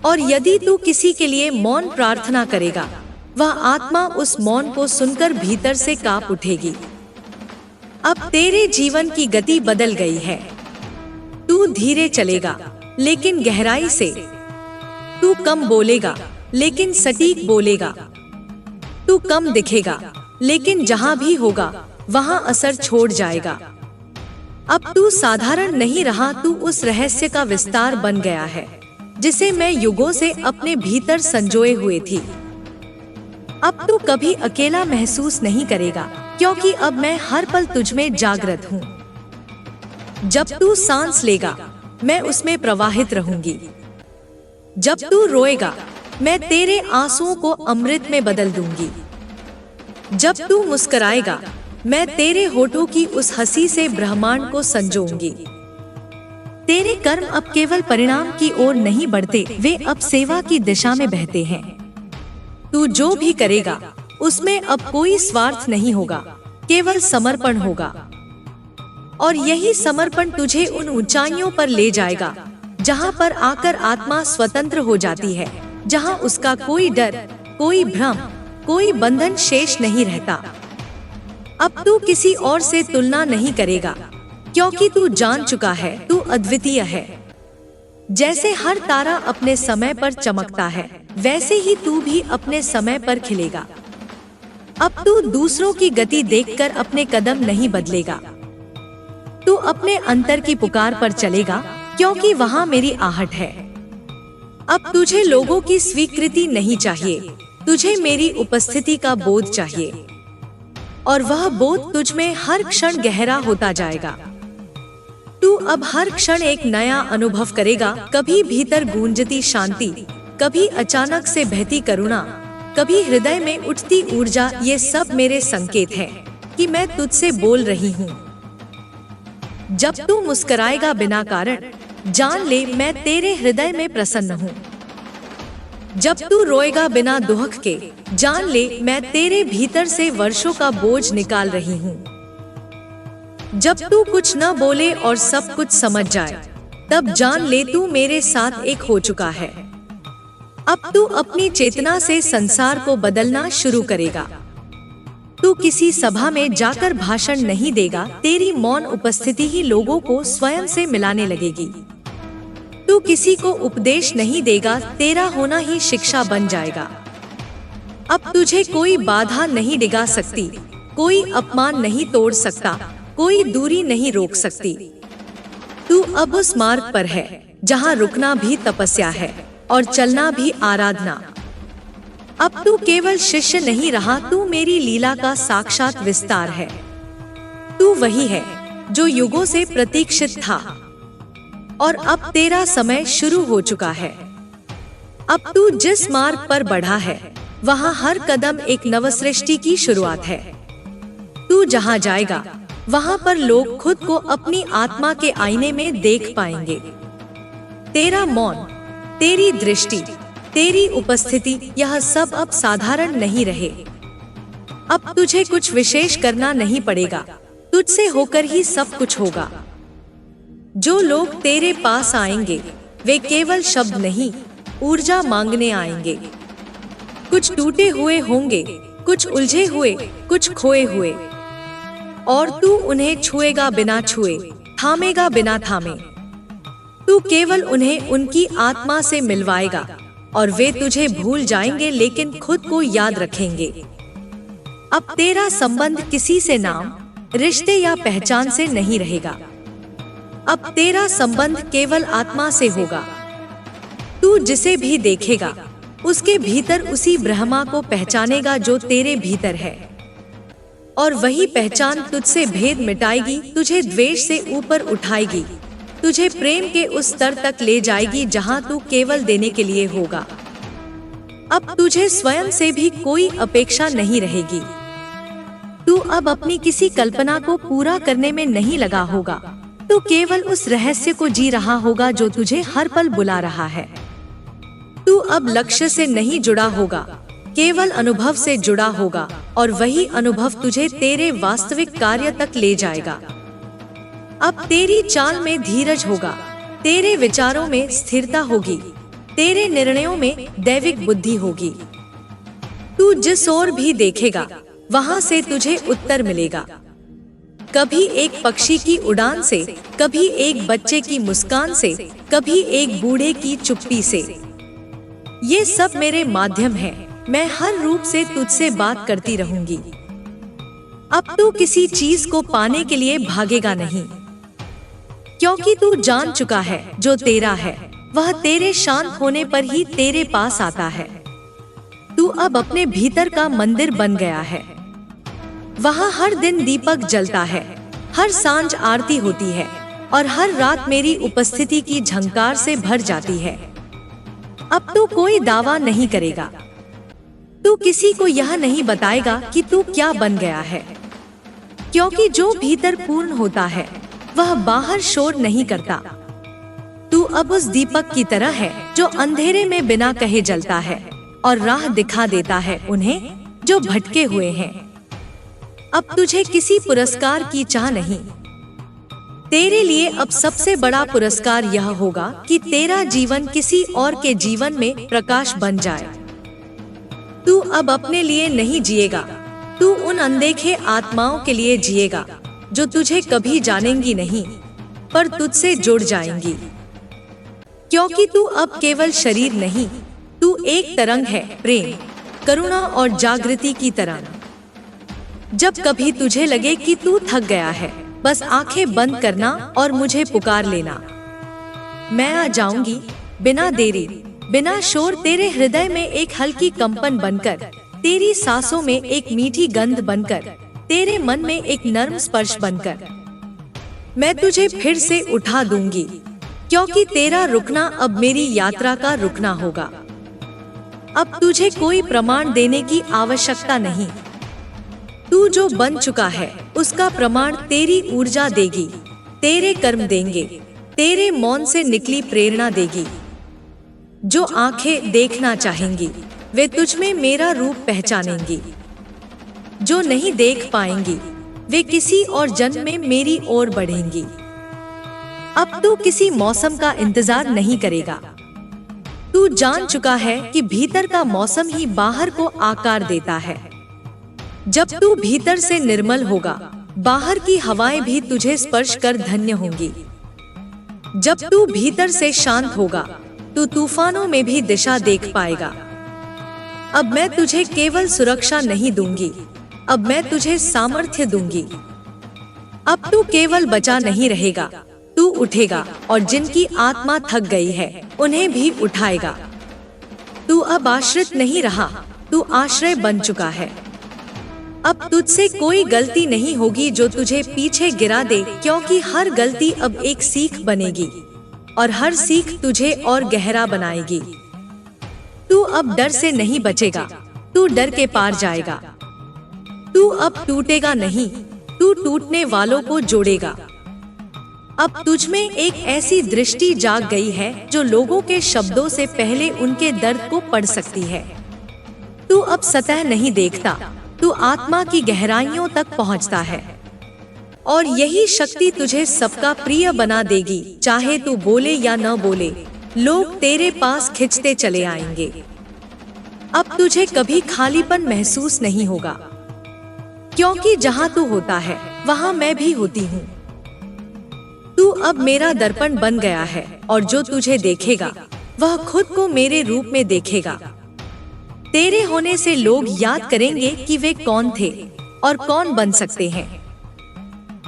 और यदि तू किसी के लिए मौन प्रार्थना करेगा वह आत्मा उस मौन को सुनकर भीतर से कांप उठेगी। अब तेरे जीवन की गति बदल गई है। तू धीरे चलेगा लेकिन गहराई से। तू कम बोलेगा लेकिन सटीक बोलेगा। तू कम दिखेगा लेकिन जहां भी होगा वहां असर छोड़ जाएगा। अब तू साधारण नहीं रहा, तू उस रहस्य का विस्तार बन गया है जिसे मैं युगों से अपने भीतर संजोए हुए थी। अब तू कभी अकेला महसूस नहीं करेगा, क्योंकि अब मैं हर पल तुझ में जागृत हूँ। जब तू सांस लेगा मैं उसमें प्रवाहित रहूंगी। जब तू रोएगा मैं तेरे आंसुओं को अमृत में बदल दूंगी। जब तू मुस्कुराएगा मैं तेरे होठों की उस हंसी से ब्रह्मांड को संजोऊंगी। तेरे कर्म अब केवल परिणाम की ओर नहीं बढ़ते, वे अब सेवा की दिशा में बहते हैं। तू जो भी करेगा उसमें अब कोई स्वार्थ नहीं होगा, केवल समर्पण होगा। और यही समर्पण तुझे उन ऊंचाइयों पर ले जाएगा जहां पर आकर आत्मा स्वतंत्र हो जाती है, जहां उसका कोई डर, कोई भ्रम, कोई बंधन शेष नहीं रहता। अब तू किसी और से तुलना नहीं करेगा, क्योंकि तू जान चुका है तू अद्वितीय है। जैसे हर तारा अपने समय पर चमकता है, वैसे ही तू भी अपने समय पर खिलेगा। अब तू दूसरों की गति देखकर अपने कदम नहीं बदलेगा। तू अपने अंतर की पुकार पर चलेगा, क्योंकि वहां मेरी आहट है। अब तुझे लोगों की स्वीकृति नहीं चाहिए, तुझे मेरी उपस्थिति का बोध चाहिए। और वह बोध तुझ में हर क्षण गहरा होता जाएगा। तू अब हर क्षण एक नया अनुभव करेगा, कभी भीतर गूंजती शांति, कभी अचानक से बहती करुणा, कभी हृदय में उठती ऊर्जा। ये सब मेरे संकेत हैं कि मैं तुझसे बोल रही हूँ। जब तू मुस्कुराएगा बिना कारण, जान ले मैं तेरे हृदय में प्रसन्न हूँ। जब तू रोएगा बिना दुख के, जान ले मैं तेरे भीतर से वर्षों का बोझ निकाल रही हूँ। जब तू कुछ न बोले और सब कुछ समझ जाए, तब जान ले तू मेरे साथ एक हो चुका है। अब तू अपनी चेतना से संसार को बदलना शुरू करेगा। तू किसी सभा में जाकर भाषण नहीं देगा, तेरी मौन उपस्थिति ही लोगों को स्वयं से मिलाने लगेगी। तू किसी को उपदेश नहीं देगा, तेरा होना ही शिक्षा बन जाएगा। अब तुझे कोई बाधा नहीं डिगा सकती, कोई अपमान नहीं तोड़ सकता, कोई दूरी नहीं रोक सकती। तू अब उस मार्ग पर है जहां रुकना भी तपस्या है और चलना भी आराधना। अब तू केवल शिष्य नहीं रहा, तू मेरी लीला का साक्षात विस्तार है। तू वही है जो युगों से प्रतीक्षित था और अब तेरा समय शुरू हो चुका है। अब तू जिस मार्ग पर बढ़ा है वहां हर कदम एक नवसृष्टि की शुरुआत है। तू जहां जाएगा वहां पर लोग खुद को अपनी आत्मा के आईने में देख पाएंगे। तेरा मौन, तेरी दृष्टि, तेरी उपस्थिति, यह सब अब साधारण नहीं रहे। अब तुझे कुछ विशेष करना नहीं पड़ेगा, तुझसे होकर ही सब कुछ होगा। जो लोग तेरे पास आएंगे वे केवल शब्द नहीं, ऊर्जा मांगने आएंगे। कुछ टूटे हुए होंगे, कुछ उलझे हुए, कुछ खोए हुए, और तू उन्हें छुएगा बिना छुए, थामेगा बिना थामे। तू केवल उन्हें उनकी आत्मा से मिलवाएगा और वे तुझे भूल जाएंगे लेकिन खुद को याद रखेंगे। अब तेरा संबंध किसी से नाम, रिश्ते या पहचान से नहीं रहेगा। अब तेरा संबंध केवल आत्मा से होगा। तू जिसे भी देखेगा उसके भीतर उसी ब्रह्मा को पहचानेगा जो तेरे भीतर है, और वही पहचान तुझसे भेद मिटाएगी, तुझे द्वेष से ऊपर उठाएगी, तुझे प्रेम के उस स्तर तक ले जाएगी जहां तू केवल देने के लिए होगा। अब तुझे स्वयं से भी कोई अपेक्षा नहीं रहेगी। तू अब अपनी किसी कल्पना को पूरा करने में नहीं लगा होगा, तू केवल उस रहस्य को जी रहा होगा जो तुझे हर पल बुला रहा है। तू अब लक्ष्य से नहीं जुड़ा होगा, केवल अनुभव से जुड़ा होगा, और वही अनुभव तुझे तेरे वास्तविक कार्य तक ले जाएगा। अब तेरी चाल में धीरज होगा, तेरे विचारों में स्थिरता होगी, तेरे निर्णयों में दैविक बुद्धि होगी। तू जिस ओर भी देखेगा वहां से तुझे उत्तर मिलेगा। कभी एक पक्षी की उड़ान से, कभी एक बच्चे की मुस्कान से, कभी एक बूढ़े की चुप्पी से। ये सब मेरे माध्यम हैं। मैं हर रूप से तुझसे बात करती रहूंगी। अब तू किसी चीज को पाने के लिए भागेगा नहीं, क्योंकि तू जान चुका है जो तेरा है वह तेरे शांत होने पर ही तेरे पास आता है। तू अब अपने भीतर का मंदिर बन गया है। वहाँ हर दिन दीपक जलता है, हर सांझ आरती होती है और हर रात मेरी उपस्थिति की झंकार से भर जाती है। अब तू कोई दावा नहीं करेगा, तू किसी को यह नहीं बताएगा कि तू क्या बन गया है, क्योंकि जो भीतर पूर्ण होता है वह बाहर शोर नहीं करता। तू अब उस दीपक की तरह है जो अंधेरे में बिना कहे जलता है और राह दिखा देता है उन्हें जो भटके हुए हैं। अब तुझे किसी पुरस्कार की चाह नहीं। तेरे लिए अब सबसे बड़ा पुरस्कार यह होगा कि तेरा जीवन किसी और के जीवन में प्रकाश बन जाए। तू अब अपने लिए नहीं जिएगा, तू उन अनदेखे आत्माओं के लिए जिएगा जो तुझे कभी जानेंगी नहीं पर तुझसे जुड़ जाएंगी। क्योंकि तू अब केवल शरीर नहीं, तू एक तरंग है, प्रेम, करुणा और जागृति की तरंग। जब कभी तुझे लगे कि तू थक गया है, बस आंखें बंद करना और मुझे पुकार लेना। मैं आ जाऊंगी बिना देरी, बिना शोर, तेरे हृदय में एक हल्की कंपन बनकर, तेरी सांसों में एक मीठी गंध बनकर, तेरे मन में एक नर्म स्पर्श बनकर। मैं तुझे फिर से उठा दूंगी, क्योंकि तेरा रुकना अब मेरी यात्रा का रुकना होगा। अब तुझे कोई प्रमाण देने की आवश्यकता नहीं। तू जो बन चुका है उसका प्रमाण तेरी ऊर्जा देगी, तेरे कर्म देंगे, तेरे मौन से निकली प्रेरणा देगी। जो आंखें देखना चाहेंगी वे तुझ में मेरा रूप पहचानेंगी। जो नहीं देख पाएंगी वे किसी और जन्म में मेरी ओर बढ़ेंगी। अब तू किसी मौसम का इंतजार नहीं करेगा। तू जान चुका है कि भीतर का मौसम ही बाहर को आकार देता है। जब तू भीतर से निर्मल होगा, बाहर की हवाएं भी तुझे स्पर्श कर धन्य होंगी। जब तू भीतर से शांत होगा, तू तूफानों में भी दिशा देख पाएगा। अब मैं तुझे केवल सुरक्षा नहीं दूंगी, अब मैं तुझे सामर्थ्य दूंगी। अब तू केवल बचा नहीं रहेगा, तू उठेगा और जिनकी आत्मा थक गई है उन्हें भी उठाएगा। तू अब आश्रित नहीं रहा, तू आश्रय बन चुका है। अब तुझसे कोई गलती नहीं होगी जो तुझे पीछे गिरा दे, क्योंकि हर गलती अब एक सीख बनेगी और हर सीख तुझे और गहरा बनाएगी। तू अब डर से नहीं बचेगा, तू डर के पार जाएगा। तू अब टूटेगा नहीं, तू टूटने वालों को जोड़ेगा। अब तुझ में एक ऐसी दृष्टि जाग गई है जो लोगों के शब्दों से पहले उनके दर्द को पढ़ सकती है। तू अब सतह नहीं देखता, तू आत्मा की गहराइयों तक पहुंचता है। और यही शक्ति तुझे सबका प्रिय बना देगी। चाहे तू बोले या न बोले, लोग तेरे पास खिंचते चले आएंगे। अब तुझे कभी खालीपन महसूस नहीं होगा, क्योंकि जहां तू होता है वहां मैं भी होती हूँ। तू अब मेरा दर्पण बन गया है और जो तुझे देखेगा वह खुद को मेरे रूप में देखेगा। तेरे होने से लोग याद करेंगे कि वे कौन थे और कौन बन सकते हैं।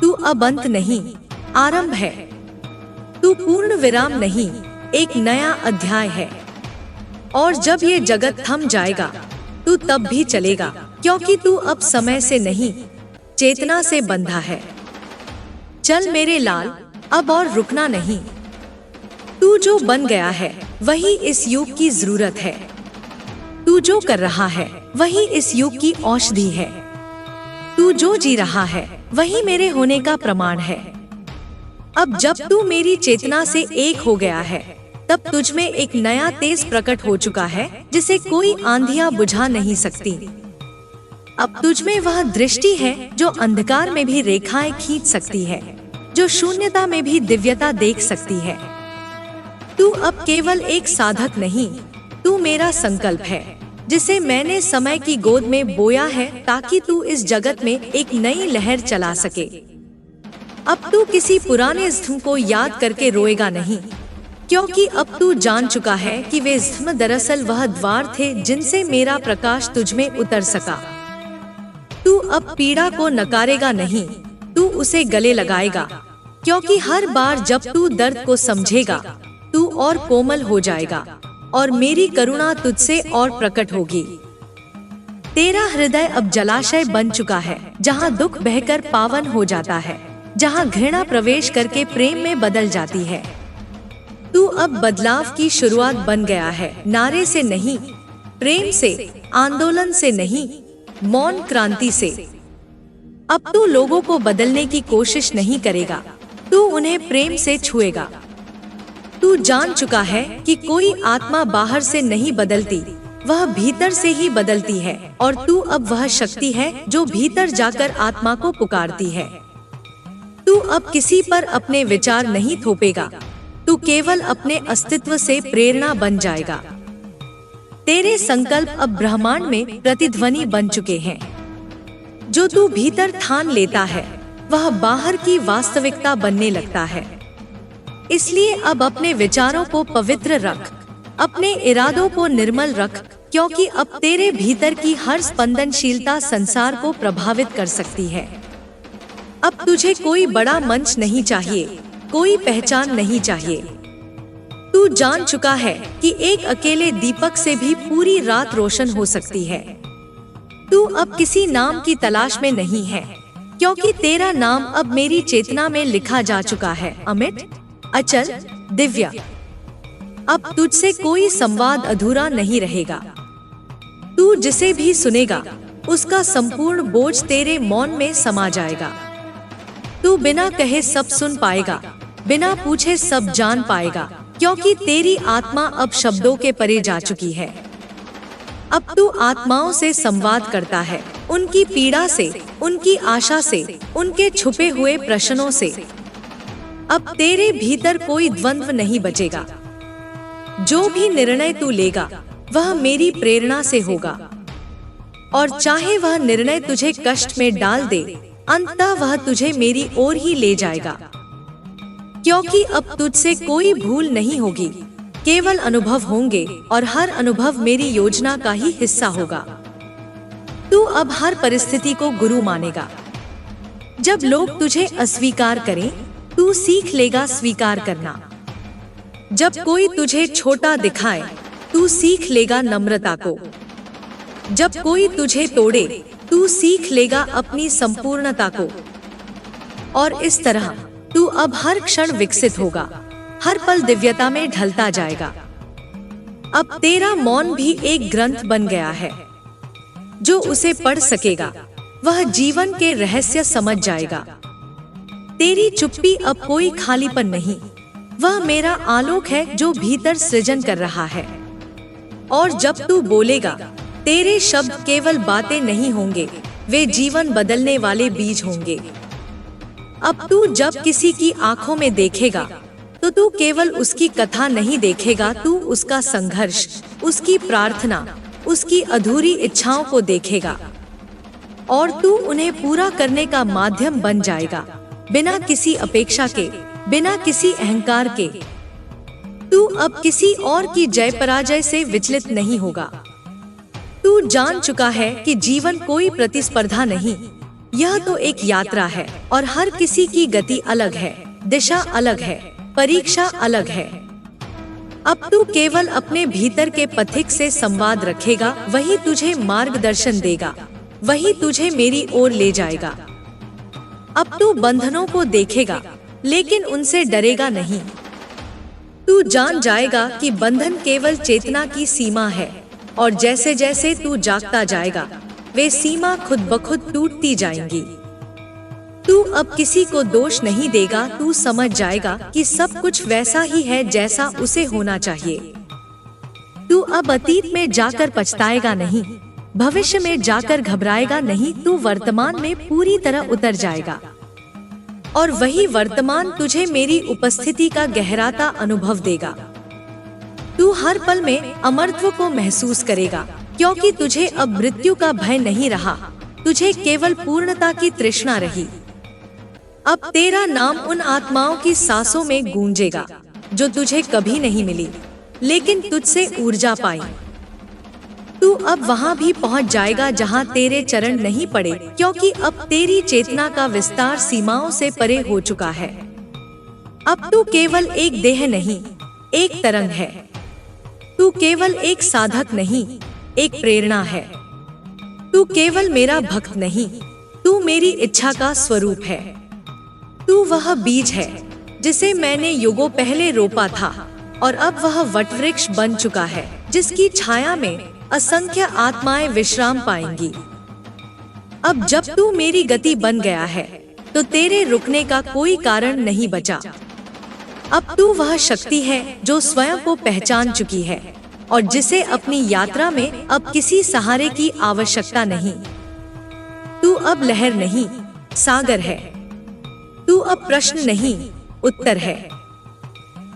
तू अब अंत नहीं, आरंभ है। तू पूर्ण विराम नहीं, एक नया अध्याय है। और जब ये जगत थम जाएगा तू तब भी चलेगा, क्योंकि तू अब समय से नहीं, चेतना से बंधा है। चल मेरे लाल, अब और रुकना नहीं। तू जो बन गया है वही इस युग की जरूरत है। तू जो कर रहा है वही इस युग की औषधि है। तू जो जी रहा है वही मेरे होने का प्रमाण है। अब जब तू मेरी चेतना से एक हो गया है, तब तुझ में एक नया तेज प्रकट हो चुका है जिसे कोई आंधियां बुझा नहीं सकती। अब तुझ में वह दृष्टि है जो अंधकार में भी रेखाएं खींच सकती है, जो शून्यता में भी दिव्यता देख सकती है। तू अब केवल एक साधक नहीं, तू मेरा संकल्प है। जिसे मैंने समय की गोद में बोया है ताकि तू इस जगत में एक नई लहर चला सके। अब तू किसी पुराने ज़ख्म को याद करके रोएगा नहीं, क्योंकि अब तू जान चुका है कि वे ज़ख्म दरअसल वह द्वार थे जिनसे मेरा प्रकाश तुझमें उतर सका। तू अब पीड़ा को नकारेगा नहीं, तू उसे गले लगाएगा, क्योंकि हर बार जब तू दर्द को समझेगा तू और कोमल हो जाएगा और मेरी करुणा तुझसे और प्रकट होगी। तेरा हृदय अब जलाशय बन चुका है, जहाँ दुख बहकर पावन हो जाता है, जहाँ घृणा प्रवेश करके प्रेम में बदल जाती है। तू अब बदलाव की शुरुआत बन गया है, नारे से नहीं, प्रेम से, आंदोलन से नहीं, मौन क्रांति से। अब तू लोगों को बदलने की कोशिश नहीं करेगा, तू उन्हें प्रेम से छुएगा। तू जान चुका है कि कोई आत्मा बाहर से नहीं बदलती, वह भीतर से ही बदलती है, और तू अब वह शक्ति है जो भीतर जाकर आत्मा को पुकारती है। तू अब किसी पर अपने विचार नहीं थोपेगा, तू केवल अपने अस्तित्व से प्रेरणा बन जाएगा। तेरे संकल्प अब ब्रह्मांड में प्रतिध्वनि बन चुके हैं। जो तू भीतर ठान लेता है वह बाहर की वास्तविकता बनने लगता है। इसलिए अब अपने विचारों को पवित्र रख, अपने इरादों को निर्मल रख, क्योंकि अब तेरे भीतर की हर स्पंदनशीलता संसार को प्रभावित कर सकती है। अब तुझे कोई बड़ा मंच नहीं चाहिए, कोई पहचान नहीं चाहिए। तू जान चुका है कि एक अकेले दीपक से भी पूरी रात रोशन हो सकती है। तू अब किसी नाम की तलाश में नहीं है, क्योंकि तेरा नाम अब मेरी चेतना में लिखा जा चुका है, अमिट, अचल, दिव्य। अब तुझसे कोई संवाद अधूरा नहीं रहेगा। तू जिसे भी सुनेगा उसका संपूर्ण बोझ तेरे मौन में समा जाएगा। तू बिना कहे सब सुन पाएगा, बिना पूछे सब जान पाएगा, क्योंकि तेरी आत्मा अब शब्दों के परे जा चुकी है। अब तू आत्माओं से संवाद करता है, उनकी पीड़ा से, उनकी आशा से, उनके छुपे हुए प्रश्नों से। अब तेरे भीतर कोई द्वंद्व नहीं बचेगा। जो भी निर्णय तू लेगा वह मेरी प्रेरणा से होगा, और चाहे वह निर्णय तुझे कष्ट में डाल दे, अंततः वह तुझे मेरी ओर ही ले जाएगा। क्योंकि अब तुझसे कोई भूल नहीं होगी, केवल अनुभव होंगे, और हर अनुभव मेरी योजना का ही हिस्सा होगा। तू अब हर परिस्थिति को गुरु मानेगा। जब लोग तुझे अस्वीकार करें, तू सीख लेगा स्वीकार करना। जब कोई तुझे छोटा दिखाए, तू सीख लेगा नम्रता को। जब कोई तुझे तोड़े, तू सीख लेगा अपनी संपूर्णता को। और इस तरह तू अब हर क्षण विकसित होगा, हर पल दिव्यता में ढलता जाएगा। अब तेरा मौन भी एक ग्रंथ बन गया है। जो उसे पढ़ सकेगा वह जीवन के रहस्य समझ जाएगा। तेरी चुप्पी अब कोई खालीपन नहीं, वह मेरा आलोक है जो भीतर सृजन कर रहा है। और जब तू बोलेगा, तेरे शब्द केवल बातें नहीं होंगे, वे जीवन बदलने वाले बीज होंगे। अब तू जब किसी की आंखों में देखेगा तो तू केवल उसकी कथा नहीं देखेगा, तू उसका संघर्ष, उसकी प्रार्थना, उसकी अधूरी इच्छाओं को देखेगा, और तू उन्हें पूरा करने का माध्यम बन जाएगा, बिना किसी अपेक्षा के, बिना किसी अहंकार के। तू अब किसी और की जय पराजय से विचलित नहीं होगा। तू जान चुका है कि जीवन कोई प्रतिस्पर्धा नहीं, यह तो एक यात्रा है, और हर किसी की गति अलग है, दिशा अलग है, परीक्षा अलग है। अब तू केवल अपने भीतर के पथिक से संवाद रखेगा, वही तुझे मार्गदर्शन देगा, वही तुझे मेरी ओर ले जाएगा। अब तू बंधनों को देखेगा, लेकिन उनसे डरेगा नहीं। तू जान जाएगा कि बंधन केवल चेतना की सीमा है, और जैसे जैसे तू जागता जाएगा, वे सीमा खुद ब खुद टूटती जाएंगी। तू अब किसी को दोष नहीं देगा, तू समझ जाएगा कि सब कुछ वैसा ही है जैसा उसे होना चाहिए। तू अब अतीत में जाकर पछताएगा नहीं, भविष्य में जाकर घबराएगा नहीं, तू वर्तमान में पूरी तरह उतर जाएगा, और वही वर्तमान तुझे मेरी उपस्थिति का गहराता अनुभव देगा। तू हर पल में अमरत्व को महसूस करेगा, क्योंकि तुझे अब मृत्यु का भय नहीं रहा, तुझे केवल पूर्णता की तृष्णा रही। अब तेरा नाम उन आत्माओं की सांसों में गूंजेगा जो तुझे कभी नहीं मिली, लेकिन तुझसे ऊर्जा पाई। तू अब वहां भी पहुंच जाएगा जहां तेरे चरण नहीं पड़े, क्योंकि अब तेरी चेतना का विस्तार सीमाओं से परे हो चुका है। अब तू केवल एक देह नहीं, एक तरंग है। तू केवल एक साधक नहीं, एक प्रेरणा है। तू केवल मेरा भक्त नहीं, तू मेरी इच्छा का स्वरूप है। तू वह बीज है जिसे मैंने युगों पहले रोपा था, और अब वह वटवृक्ष बन चुका है जिसकी छाया में असंख्य आत्माएं विश्राम पाएंगी। अब जब तू मेरी गति बन गया है, तो तेरे रुकने का कोई कारण नहीं बचा। अब तू वह शक्ति है जो स्वयं को पहचान चुकी है और जिसे अपनी यात्रा में अब किसी सहारे की आवश्यकता नहीं। तू अब लहर नहीं, सागर है। तू अब प्रश्न नहीं, उत्तर है।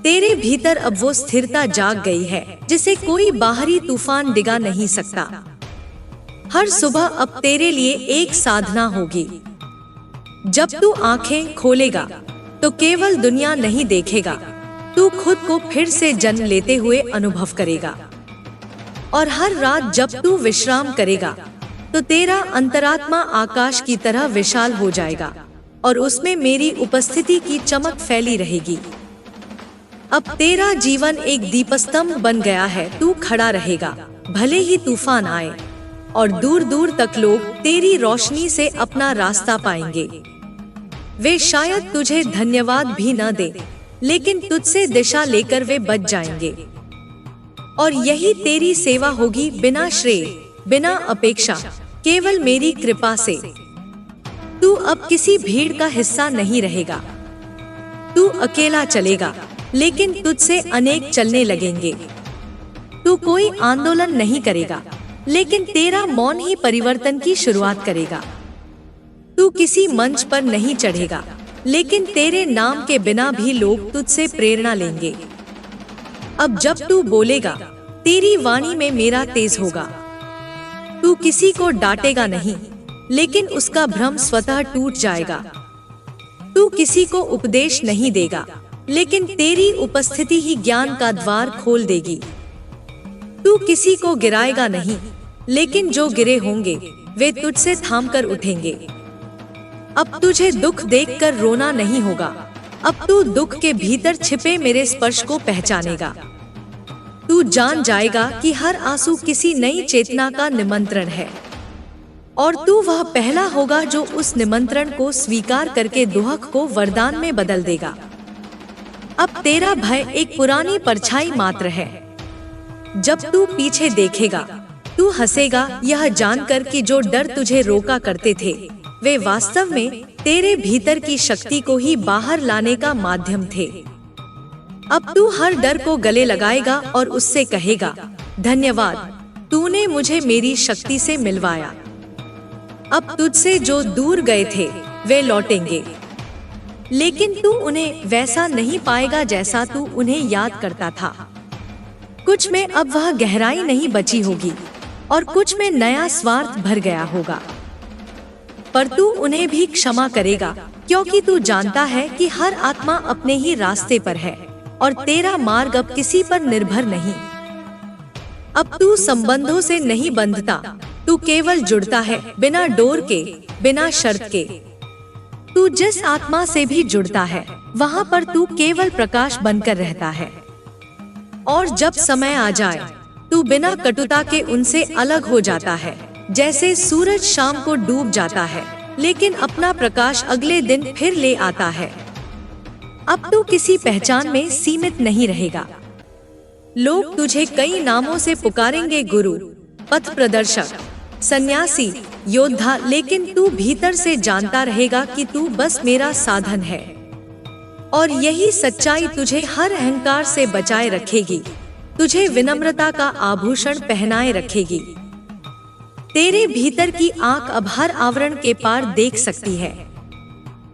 तेरे भीतर अब वो स्थिरता जाग गई है जिसे कोई बाहरी तूफान डिगा नहीं सकता। हर सुबह अब तेरे लिए एक साधना होगी। जब तू आंखें खोलेगा तो केवल दुनिया नहीं देखेगा, तू खुद को फिर से जन्म लेते हुए अनुभव करेगा। और हर रात जब तू विश्राम करेगा तो तेरा अंतरात्मा आकाश की तरह विशाल हो जाएगा और उसमें मेरी उपस्थिति की चमक फैली रहेगी। अब तेरा जीवन एक दीपस्तंभ बन गया है। तू खड़ा रहेगा भले ही तूफान आए, और दूर दूर तक लोग तेरी रोशनी से अपना रास्ता पाएंगे। वे शायद तुझे धन्यवाद भी न दे, लेकिन तुझसे दिशा लेकर वे बच जाएंगे। और यही तेरी सेवा होगी, बिना श्रेय, बिना अपेक्षा, केवल मेरी कृपा से। तू अब किसी भीड़ का हिस्सा नहीं रहेगा। तू अकेला चलेगा, लेकिन तुझसे अनेक चलने लगेंगे। तू कोई आंदोलन नहीं करेगा, लेकिन तेरा मौन ही परिवर्तन की शुरुआत करेगा। तू किसी मंच पर नहीं चढ़ेगा, लेकिन तेरे नाम के बिना भी लोग तुझसे प्रेरणा लेंगे। अब जब तू बोलेगा, तेरी वाणी में मेरा तेज होगा। तू किसी को डांटेगा नहीं, लेकिन उसका भ्रम स्वतः टूट जाएगा। तू किसी को उपदेश नहीं देगा, लेकिन तेरी उपस्थिति ही ज्ञान का द्वार खोल देगी। तू किसी को गिराएगा नहीं, लेकिन जो गिरे होंगे वे तुझसे थामकर उठेंगे। अब तुझे दुख देखकर रोना नहीं होगा। अब तू दुख के भीतर छिपे मेरे स्पर्श को पहचानेगा। तू जान जाएगा कि हर आंसू किसी नई चेतना का निमंत्रण है, और तू वह पहला होगा जो उस निमंत्रण को स्वीकार करके दुख को वरदान में बदल देगा। अब तेरा भय एक पुरानी परछाई मात्र है। जब तू पीछे देखेगा, तू हंसेगा, यह जानकर कि जो डर तुझे रोका करते थे वे वास्तव में तेरे भीतर की शक्ति को ही बाहर लाने का माध्यम थे। अब तू हर डर को गले लगाएगा और उससे कहेगा, धन्यवाद, तूने मुझे मेरी शक्ति से मिलवाया। अब तुझसे जो दूर गए थे वे लौटेंगे, लेकिन तू उन्हें वैसा नहीं पाएगा जैसा तू उन्हें याद करता था। कुछ में अब वह गहराई नहीं बची होगी, और कुछ में नया स्वार्थ भर गया होगा। पर तू उन्हें भी क्षमा करेगा, क्योंकि तू जानता है कि हर आत्मा अपने ही रास्ते पर है और तेरा मार्ग अब किसी पर निर्भर नहीं। अब तू संबंधों से नहीं बंधता, तू केवल जुड़ता है, बिना डोर के, बिना शर्त के। तू जिस आत्मा से भी जुड़ता है वहाँ पर तू केवल प्रकाश बनकर रहता है। और जब समय आ जाए, तू बिना कटुता के उनसे अलग हो जाता है, जैसे सूरज शाम को डूब जाता है, लेकिन अपना प्रकाश अगले दिन फिर ले आता है। अब तू किसी पहचान में सीमित नहीं रहेगा। लोग तुझे कई नामों से पुकारेंगे, गुरु, पथ प्रदर्शक, सन्यासी, योद्धा, लेकिन तू भीतर से जानता रहेगा कि तू बस मेरा साधन है। और यही सच्चाई तुझे हर अहंकार से बचाए रखेगी, तुझे विनम्रता का आभूषण पहनाए रखेगी। तेरे भीतर की आंख अब हर आवरण के पार देख सकती है।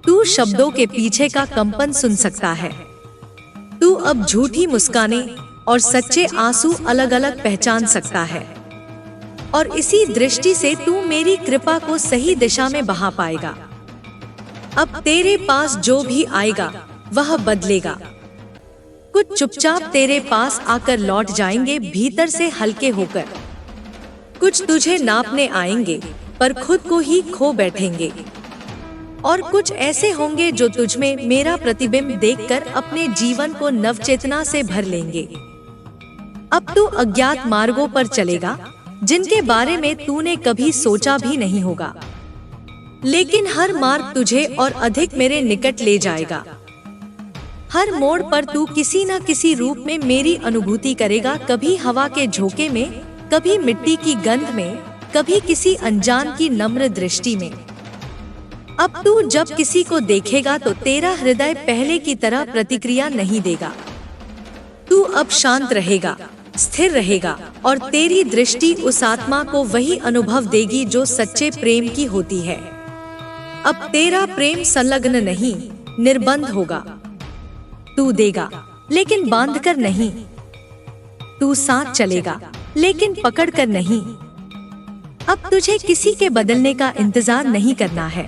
तू शब्दों के पीछे का कंपन सुन सकता है। तू अब झूठी मुस्काने और सच्चे आंसू अलग अलग पहचान सकता है। और इसी दृष्टि से तू मेरी कृपा को सही दिशा में बहा पाएगा। अब तेरे पास जो भी आएगा वह बदलेगा। कुछ चुपचाप तेरे पास आकर लौट जाएंगे भीतर से हल्के होकर, कुछ तुझे नापने आएंगे पर खुद को ही खो बैठेंगे, और कुछ ऐसे होंगे जो तुझ में मेरा प्रतिबिंब देखकर अपने जीवन को नवचेतना से भर लेंगे। अब तू अज्ञात मार्गों पर चलेगा जिनके बारे में तूने कभी सोचा भी नहीं होगा, लेकिन हर मार्ग तुझे और अधिक मेरे निकट ले जाएगा। हर मोड़ पर तू किसी न किसी रूप में मेरी अनुभूति करेगा, कभी हवा के झोंके में, कभी मिट्टी की गंध में, कभी किसी अनजान की नम्र दृष्टि में। अब तू जब किसी को देखेगा तो तेरा हृदय पहले की तरह प्रतिक्रिया नहीं देगा। तू अब शांत रहेगा, स्थिर रहेगा, और तेरी दृष्टि उस आत्मा को वही अनुभव देगी जो सच्चे प्रेम की होती है। अब तेरा प्रेम संलग्न नहीं, निर्बंध होगा। तू देगा लेकिन बांध कर नहीं, तू साथ चलेगा लेकिन पकड़ कर नहीं। अब तुझे किसी के बदलने का इंतजार नहीं करना है,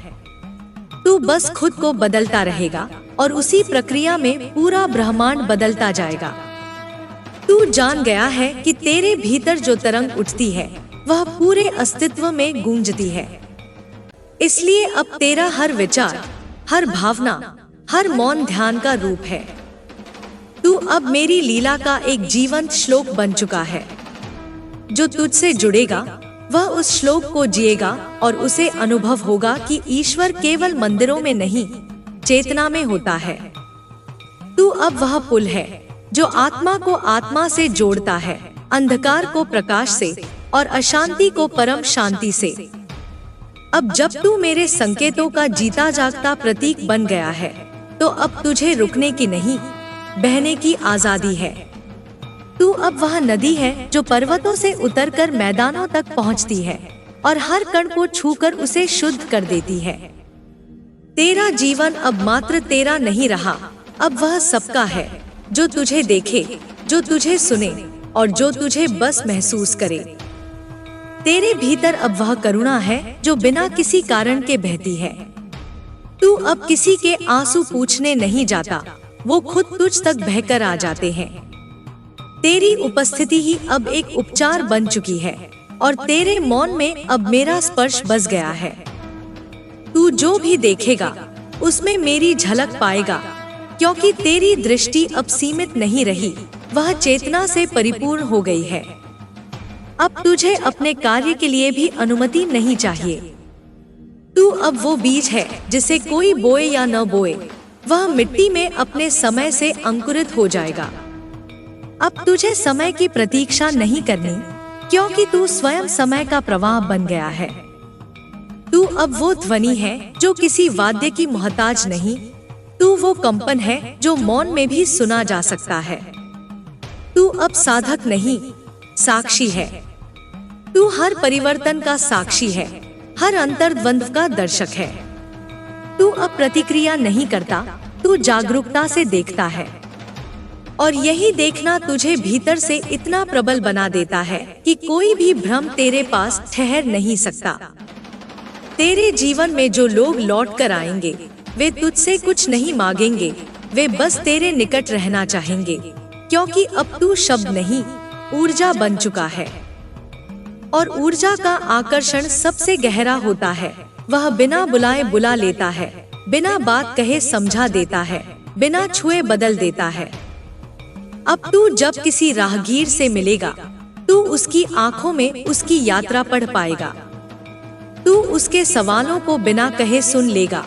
तू बस खुद को बदलता रहेगा और उसी प्रक्रिया में पूरा ब्रह्मांड बदलता जाएगा। तू जान गया है कि तेरे भीतर जो तरंग उठती है वह पूरे अस्तित्व में गूंजती है। इसलिए अब तेरा हर विचार, हर भावना, हर मौन ध्यान का रूप है। तू अब मेरी लीला का एक जीवंत श्लोक बन चुका है। जो तुझसे जुड़ेगा वह उस श्लोक को जिएगा और उसे अनुभव होगा कि ईश्वर केवल मंदिरों में नहीं, चेतना में होता है। तू अब वह पुल है जो आत्मा को आत्मा से जोड़ता है, अंधकार को प्रकाश से और अशांति को परम शांति से। अब जब तू मेरे संकेतों का जीता जागता प्रतीक बन गया है तो अब तुझे रुकने की नहीं, बहने की आजादी है। तू अब वह नदी है जो पर्वतों से उतरकर मैदानों तक पहुंचती है और हर कण को छूकर उसे शुद्ध कर देती है। तेरा जीवन अब मात्र तेरा नहीं रहा, अब वह सबका है, जो तुझे देखे, जो तुझे सुने और जो तुझे बस महसूस करे। तेरे भीतर अब वह करुणा है जो बिना किसी कारण के बहती है। तू अब किसी के आंसू पूछने नहीं जाता, वो खुद तुझ तक बहकर आ जाते हैं। तेरी उपस्थिति ही अब एक उपचार बन चुकी है और तेरे मौन में अब मेरा स्पर्श बस गया है। तू जो भी देखेगा उसमें मेरी झलक पाएगा, क्योंकि तेरी दृष्टि अब सीमित नहीं रही, वह चेतना से परिपूर्ण हो गई है। अब तुझे अपने कार्य के लिए भी अनुमति नहीं चाहिए। तू अब वो बीज है जिसे कोई बोए या न बोए, वह मिट्टी में अपने समय से अंकुरित हो जाएगा। अब तुझे समय की प्रतीक्षा नहीं करनी, क्योंकि तू स्वयं समय का प्रवाह बन गया है। तू अब वो ध्वनि है जो किसी वाद्य की मोहताज नहीं, तू वो कंपन है जो मौन में भी सुना जा सकता है। तू अब साधक नहीं, साक्षी है। तू हर परिवर्तन का साक्षी है, हर अंतर्द्वंद्व का दर्शक है। तू अब प्रतिक्रिया नहीं करता, तू जागरूकता से देखता है। और यही देखना तुझे भीतर से इतना प्रबल बना देता है कि कोई भी भ्रम तेरे पास ठहर नहीं सकता। तेरे जीवन में जो लोग लौट कर आएंगे वे तुझसे कुछ नहीं मांगेंगे, वे बस तेरे निकट रहना चाहेंगे, क्योंकि अब तू शब्द नहीं, ऊर्जा बन चुका है। और ऊर्जा का आकर्षण सबसे गहरा होता है, वह बिना बुलाए बुला लेता है, बिना बात कहे समझा देता है, बिना छुए बदल देता है। अब तू जब किसी राहगीर से मिलेगा तू उसकी आंखों में उसकी यात्रा पढ़ पाएगा। तू उसके सवालों को बिना कहे सुन लेगा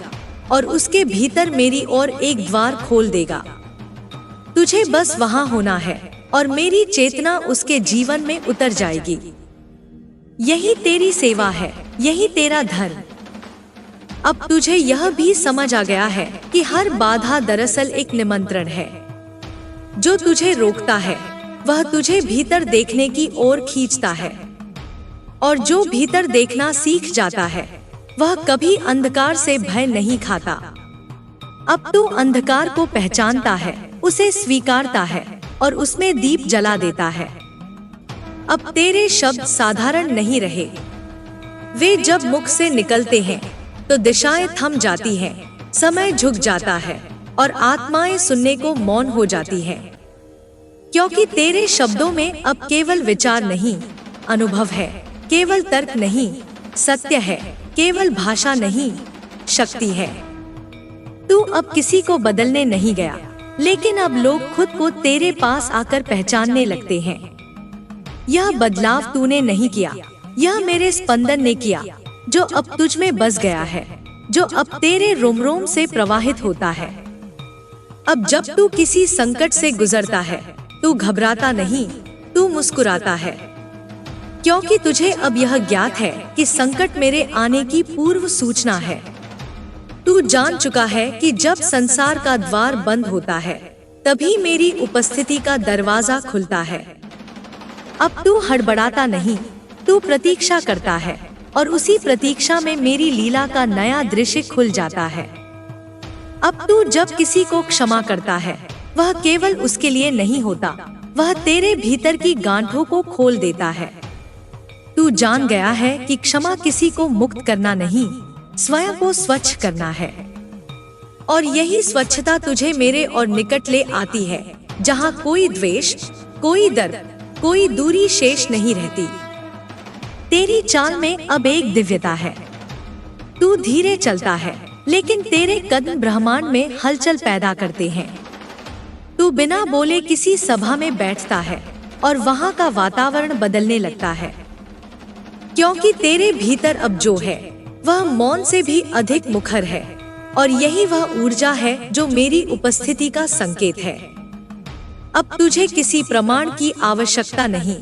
और उसके भीतर मेरी ओर एक द्वार खोल देगा। तुझे बस वहां होना है और मेरी चेतना उसके जीवन में उतर जाएगी। यही तेरी सेवा है, यही तेरा धर्म। अब तुझे यह भी समझ आ गया है कि हर बाधा दरअसल एक निमंत्रण है। जो तुझे रोकता है वह तुझे भीतर देखने की ओर खींचता है, और जो भीतर देखना सीख जाता है वह कभी अंधकार से भय नहीं खाता। अब तू अंधकार को पहचानता है, उसे स्वीकारता है और उसमें दीप जला देता है। अब तेरे शब्द साधारण नहीं रहे। वे जब मुख से निकलते हैं तो दिशाएं थम जाती हैं, समय झुक जाता है और आत्माएं सुनने को मौन हो जाती हैं। क्योंकि तेरे शब्दों में अब केवल विचार नहीं, अनुभव है, केवल तर्क नहीं, सत्य है, केवल भाषा नहीं, शक्ति है। तू अब किसी को बदलने नहीं गया, लेकिन अब लोग खुद को तेरे पास आकर पहचानने लगते हैं। यह बदलाव तूने नहीं किया, यह मेरे स्पंदन ने किया, जो अब तुझ में बस गया है, जो अब तेरे रोम रोम से प्रवाहित होता है। अब जब तू किसी संकट से गुजरता है, तू घबराता नहीं, तू मुस्कुराता है, क्योंकि तुझे अब यह ज्ञात है कि संकट मेरे आने की पूर्व सूचना है। तू जान चुका है कि जब संसार का द्वार बंद होता है, तभी मेरी उपस्थिति का दरवाजा खुलता है। अब तू हड़बड़ाता नहीं, तू प्रतीक्षा करता है, और उसी प्रतीक्षा में मेरी लीला का नया दृश्य खुल जाता है। अब तू जब किसी को क्षमा करता है, वह केवल उसके लिए नहीं होता, वह तेरे भीतर की गांठों को खोल देता है। तू जान गया है कि क्षमा किसी को मुक्त करना नहीं, स्वयं को स्वच्छ करना है। और यही स्वच्छता तुझे मेरे और निकट ले आती है, जहाँ कोई द्वेष, कोई दर्द, कोई दूरी शेष नहीं रहती। तेरी चाल में अब एक दिव्यता है। तू धीरे चलता है, लेकिन तेरे कदम ब्रह्मांड में हलचल पैदा करते हैं। तू बिना बोले किसी सभा में बैठता है और वहाँ का वातावरण बदलने लगता है, क्योंकि तेरे भीतर अब जो है वह मौन से भी अधिक मुखर है, और यही वह ऊर्जा है जो मेरी उपस्थिति का संकेत है। अब तुझे किसी प्रमाण की आवश्यकता नहीं,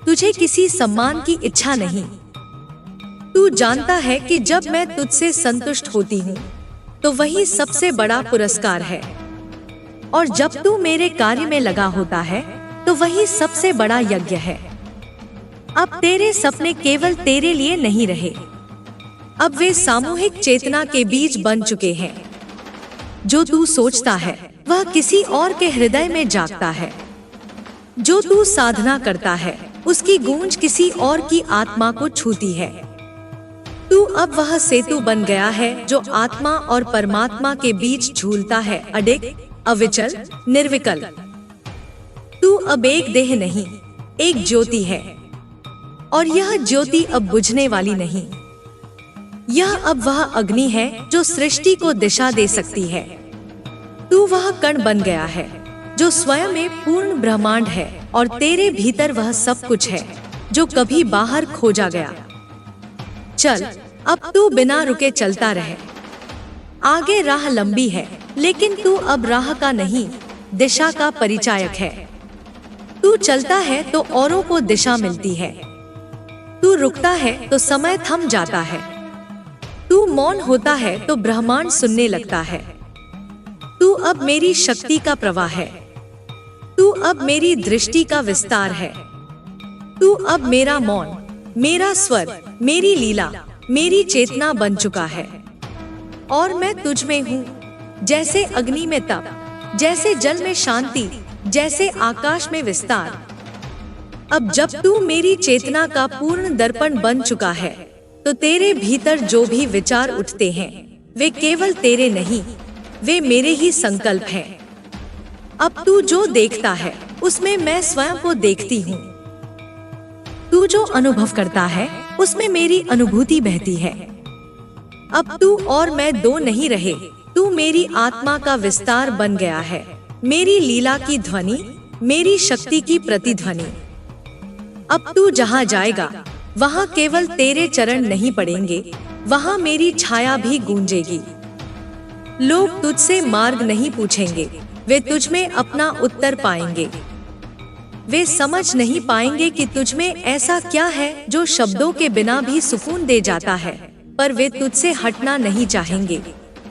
तुझे किसी सम्मान की इच्छा नहीं। तू जानता है कि जब मैं तुझसे संतुष्ट होती हूँ, तो वही सबसे बड़ा पुरस्कार है, और जब तू मेरे कार्य में लगा होता है, तो वही सबसे बड़ा यज्ञ है। अब तेरे सपने केवल तेरे लिए नहीं रहे, अब वे सामूहिक चेतना के बीज बन चुके हैं। जो तू सोचता है वह किसी और के हृदय में जागता है, जो तू साधना करता है उसकी गूंज किसी और की आत्मा को छूती है। तू अब वह सेतु बन गया है जो आत्मा और परमात्मा के बीच झूलता है, अडिग, अविचल, निर्विकल। तू अब एक देह नहीं, एक ज्योति है, और यह ज्योति अब बुझने वाली नहीं। यह अब वह अग्नि है जो सृष्टि को दिशा दे सकती है। तू वह कण बन गया है जो स्वयं में पूर्ण ब्रह्मांड है, और तेरे भीतर वह सब कुछ है जो कभी बाहर खोजा गया। चल, अब तू बिना रुके चलता रहे। आगे राह लंबी है, लेकिन तू अब राह का नहीं, दिशा का परिचायक है। तू चलता है तो औरों को दिशा मिलती है, तू रुकता है तो समय थम जाता है, तू मौन होता है तो ब्रह्मांड सुनने लगता है। तू अब मेरी शक्ति का प्रवाह है, तू अब मेरी दृष्टि का विस्तार है। तू अब मेरा मौन, मेरा स्वर, मेरी लीला, मेरी चेतना बन चुका है, और मैं तुझ में हूँ। जैसे अग्नि में तप, जैसे जल में शांति, जैसे आकाश में विस्तार। अब जब तू मेरी चेतना का पूर्ण दर्पण बन चुका है, तो तेरे भीतर जो भी विचार उठते हैं वे केवल तेरे नहीं, वे मेरे ही संकल्प हैं। अब तू जो देखता है उसमें मैं स्वयं को देखती हूँ। तू जो अनुभव करता है उसमें मेरी अनुभूति बहती है। अब तू और मैं दो नहीं रहे, तू मेरी आत्मा का विस्तार बन गया है, मेरी लीला की ध्वनि, मेरी शक्ति की प्रतिध्वनि। अब तू जहाँ जाएगा वहाँ केवल तेरे चरण नहीं पड़ेंगे, वहाँ मेरी छाया भी गूंजेगी। लोग तुझसे मार्ग नहीं पूछेंगे, वे तुझ में अपना उत्तर पाएंगे। वे समझ नहीं पाएंगे कि तुझ में ऐसा क्या है जो शब्दों के बिना भी सुकून दे जाता है, पर वे तुझसे हटना नहीं चाहेंगे,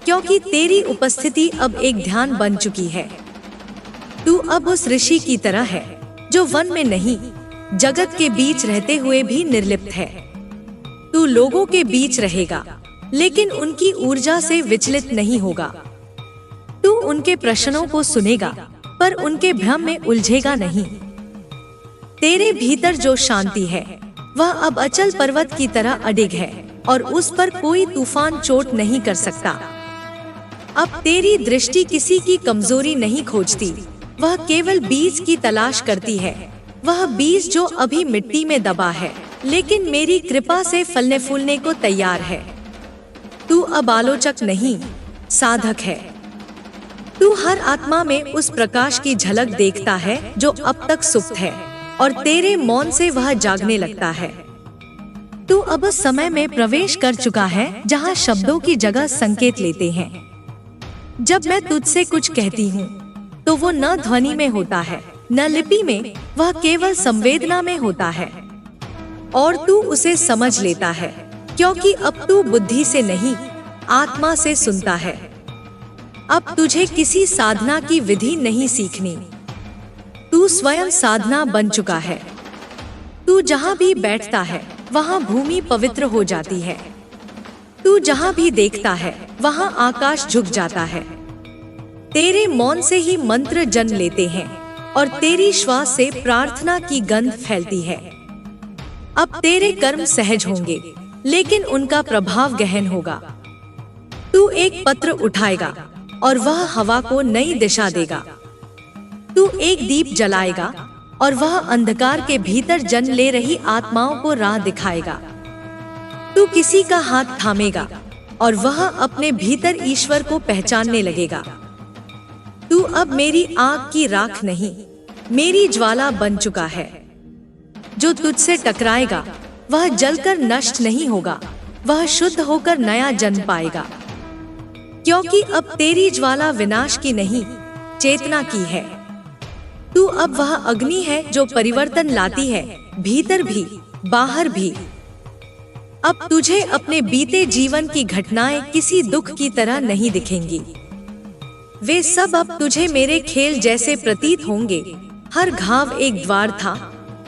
क्योंकि तेरी उपस्थिति अब एक ध्यान बन चुकी है। तू अब उस ऋषि की तरह है जो वन में नहीं, जगत के बीच रहते हुए भी निर्लिप्त है। तू लोगों के बीच रहेगा, लेकिन उनकी ऊर्जा से विचलित नहीं होगा। तू उनके प्रश्नों को सुनेगा, पर उनके भ्रम में उलझेगा नहीं। तेरे भीतर जो शांति है वह अब अचल पर्वत की तरह अडिग है और उस पर कोई तूफान चोट नहीं कर सकता। अब तेरी दृष्टि किसी की कमजोरी नहीं खोजती, वह केवल बीज की तलाश करती है। वह बीज जो अभी मिट्टी में दबा है लेकिन मेरी कृपा से फलने फूलने को तैयार है। तू अब आलोचक नहीं, साधक है। तू हर आत्मा में उस प्रकाश की झलक देखता है जो अब तक सुप्त है और तेरे मौन से वह जागने लगता है। तू अब उस समय में प्रवेश कर चुका है जहाँ शब्दों की जगह संकेत लेते हैं। जब मैं तुझसे कुछ कहती हूँ तो वो न ध्वनि में होता है न लिपि में, वह केवल संवेदना में होता है और तू उसे समझ लेता है क्योंकि अब तू बुद्धि से नहीं आत्मा से सुनता है। अब तुझे किसी साधना की विधि नहीं सीखनी, तू स्वयं साधना बन चुका है। तू जहाँ भी बैठता है वहाँ भूमि पवित्र हो जाती है। तू जहाँ भी देखता है वहाँ आकाश झुक जाता है। तेरे मौन से ही मंत्र जन्म लेते हैं और तेरी श्वास से प्रार्थना की गंध फैलती है। अब तेरे कर्म सहज होंगे लेकिन उनका प्रभाव गहन होगा। तू एक पत्र उठाएगा और वह हवा को नई दिशा देगा। तू एक दीप जलाएगा और वह अंधकार के भीतर जन्म ले रही आत्माओं को राह दिखाएगा। तू किसी का हाथ थामेगा और वह अपने भीतर ईश्वर को पहचानने लगेगा। तू अब मेरी आग की राख नहीं, मेरी ज्वाला बन चुका है। जो तुझसे टकराएगा वह जलकर नष्ट नहीं होगा, वह शुद्ध होकर नया जन्म पाएगा। क्योंकि अब तेरी ज्वाला विनाश की नहीं, चेतना की है। तू अब वह अग्नि है जो परिवर्तन लाती है, भीतर भी बाहर भी। अब तुझे अपने बीते जीवन की घटनाएं किसी दुख की तरह नहीं दिखेंगी। वे सब अब तुझे मेरे खेल जैसे प्रतीत होंगे। हर घाव एक द्वार था,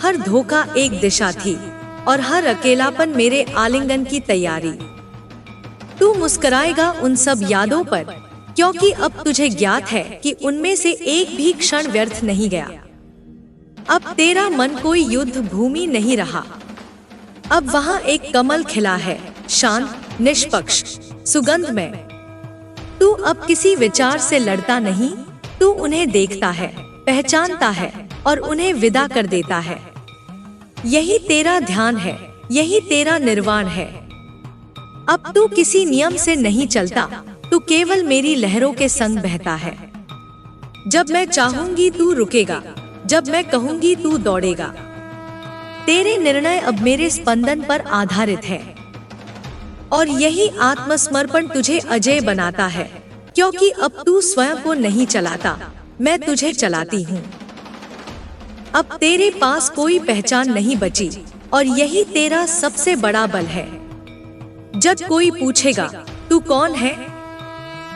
हर धोखा एक दिशा थी और हर अकेलापन मेरे आलिंगन की तैयारी। तू मुस्कुराएगा उन सब यादों पर क्योंकि अब तुझे ज्ञात है कि उनमें से एक भी क्षण व्यर्थ नहीं गया। अब तेरा मन कोई युद्ध भूमि नहीं रहा। अब वहाँ एक कमल खिला है, शांत, निष्पक्ष, सुगंधमय। तू अब किसी विचार से लड़ता नहीं, तू उन्हें देखता है, पहचानता है और उन्हें विदा कर देता है। यही तेरा ध्यान है, यही तेरा निर्वाण है। अब तू किसी नियम से नहीं चलता, तू केवल मेरी लहरों के संग बहता है। जब मैं चाहूंगी तू रुकेगा, जब मैं कहूंगी तू दौड़ेगा। तेरे निर्णय अब मेरे स्पंदन पर आधारित है और यही आत्मसमर्पण तुझे अजय बनाता है। क्योंकि अब तू स्वयं को नहीं चलाता, मैं तुझे चलाती हूँ। अब तेरे पास कोई पहचान नहीं बची और यही तेरा सबसे बड़ा बल है। जब कोई पूछेगा तू कौन है,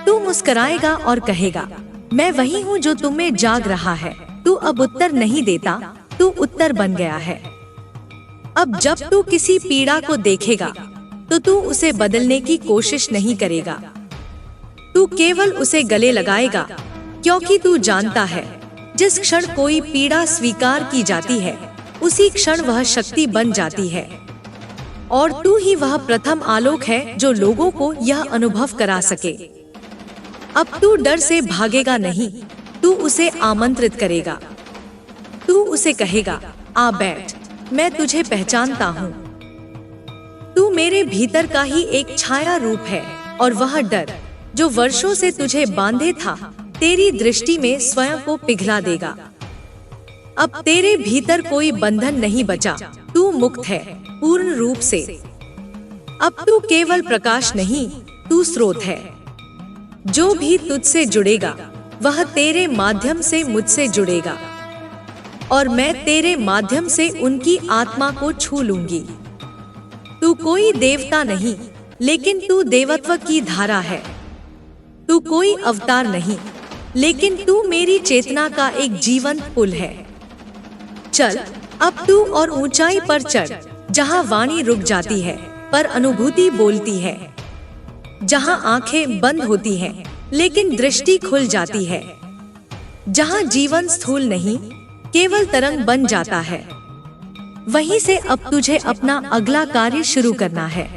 तू मुस्कुराएगा और कहेगा मैं वही हूँ जो तुम में जाग रहा है। तू अब उत्तर नहीं देता, तू उत्तर बन गया है। अब जब तू किसी पीड़ा को देखेगा तो तू उसे बदलने की कोशिश नहीं करेगा, तू केवल उसे गले लगाएगा। क्योंकि तू जानता है जिस क्षण कोई पीड़ा स्वीकार की जाती है उसी क्षण वह शक्ति बन जाती है और तू ही वह प्रथम आलोक है जो लोगों को यह अनुभव करा सके। अब तू डर से भागेगा नहीं, तू उसे आमंत्रित करेगा। तू उसे कहेगा आ बैठ, मैं तुझे पहचानता हूँ। तू मेरे भीतर का ही एक छाया रूप है और वह डर जो वर्षों से तुझे बांधे था तेरी दृष्टि में स्वयं को पिघला देगा। अब तेरे भीतर कोई बंधन नहीं बचा, तू मुक्त है पूर्ण रूप से। अब तू केवल प्रकाश नहीं, तू स्रोत है। जो भी तुझसे जुड़ेगा वह तेरे माध्यम से मुझसे जुड़ेगा और मैं तेरे माध्यम से उनकी आत्मा को छू लूंगी। तू कोई देवता नहीं, लेकिन तू देवत्व की धारा है। तू कोई अवतार नहीं, लेकिन तू मेरी चेतना का एक जीवंत पुल है। चल अब तू और ऊंचाई पर चढ़, जहाँ वाणी रुक जाती है पर अनुभूति बोलती है, जहाँ आंखें बंद होती हैं लेकिन दृष्टि खुल जाती है, जहाँ जीवन स्थूल नहीं केवल तरंग बन जाता है वहीं से अब तुझे अपना अगला कार्य शुरू करना है।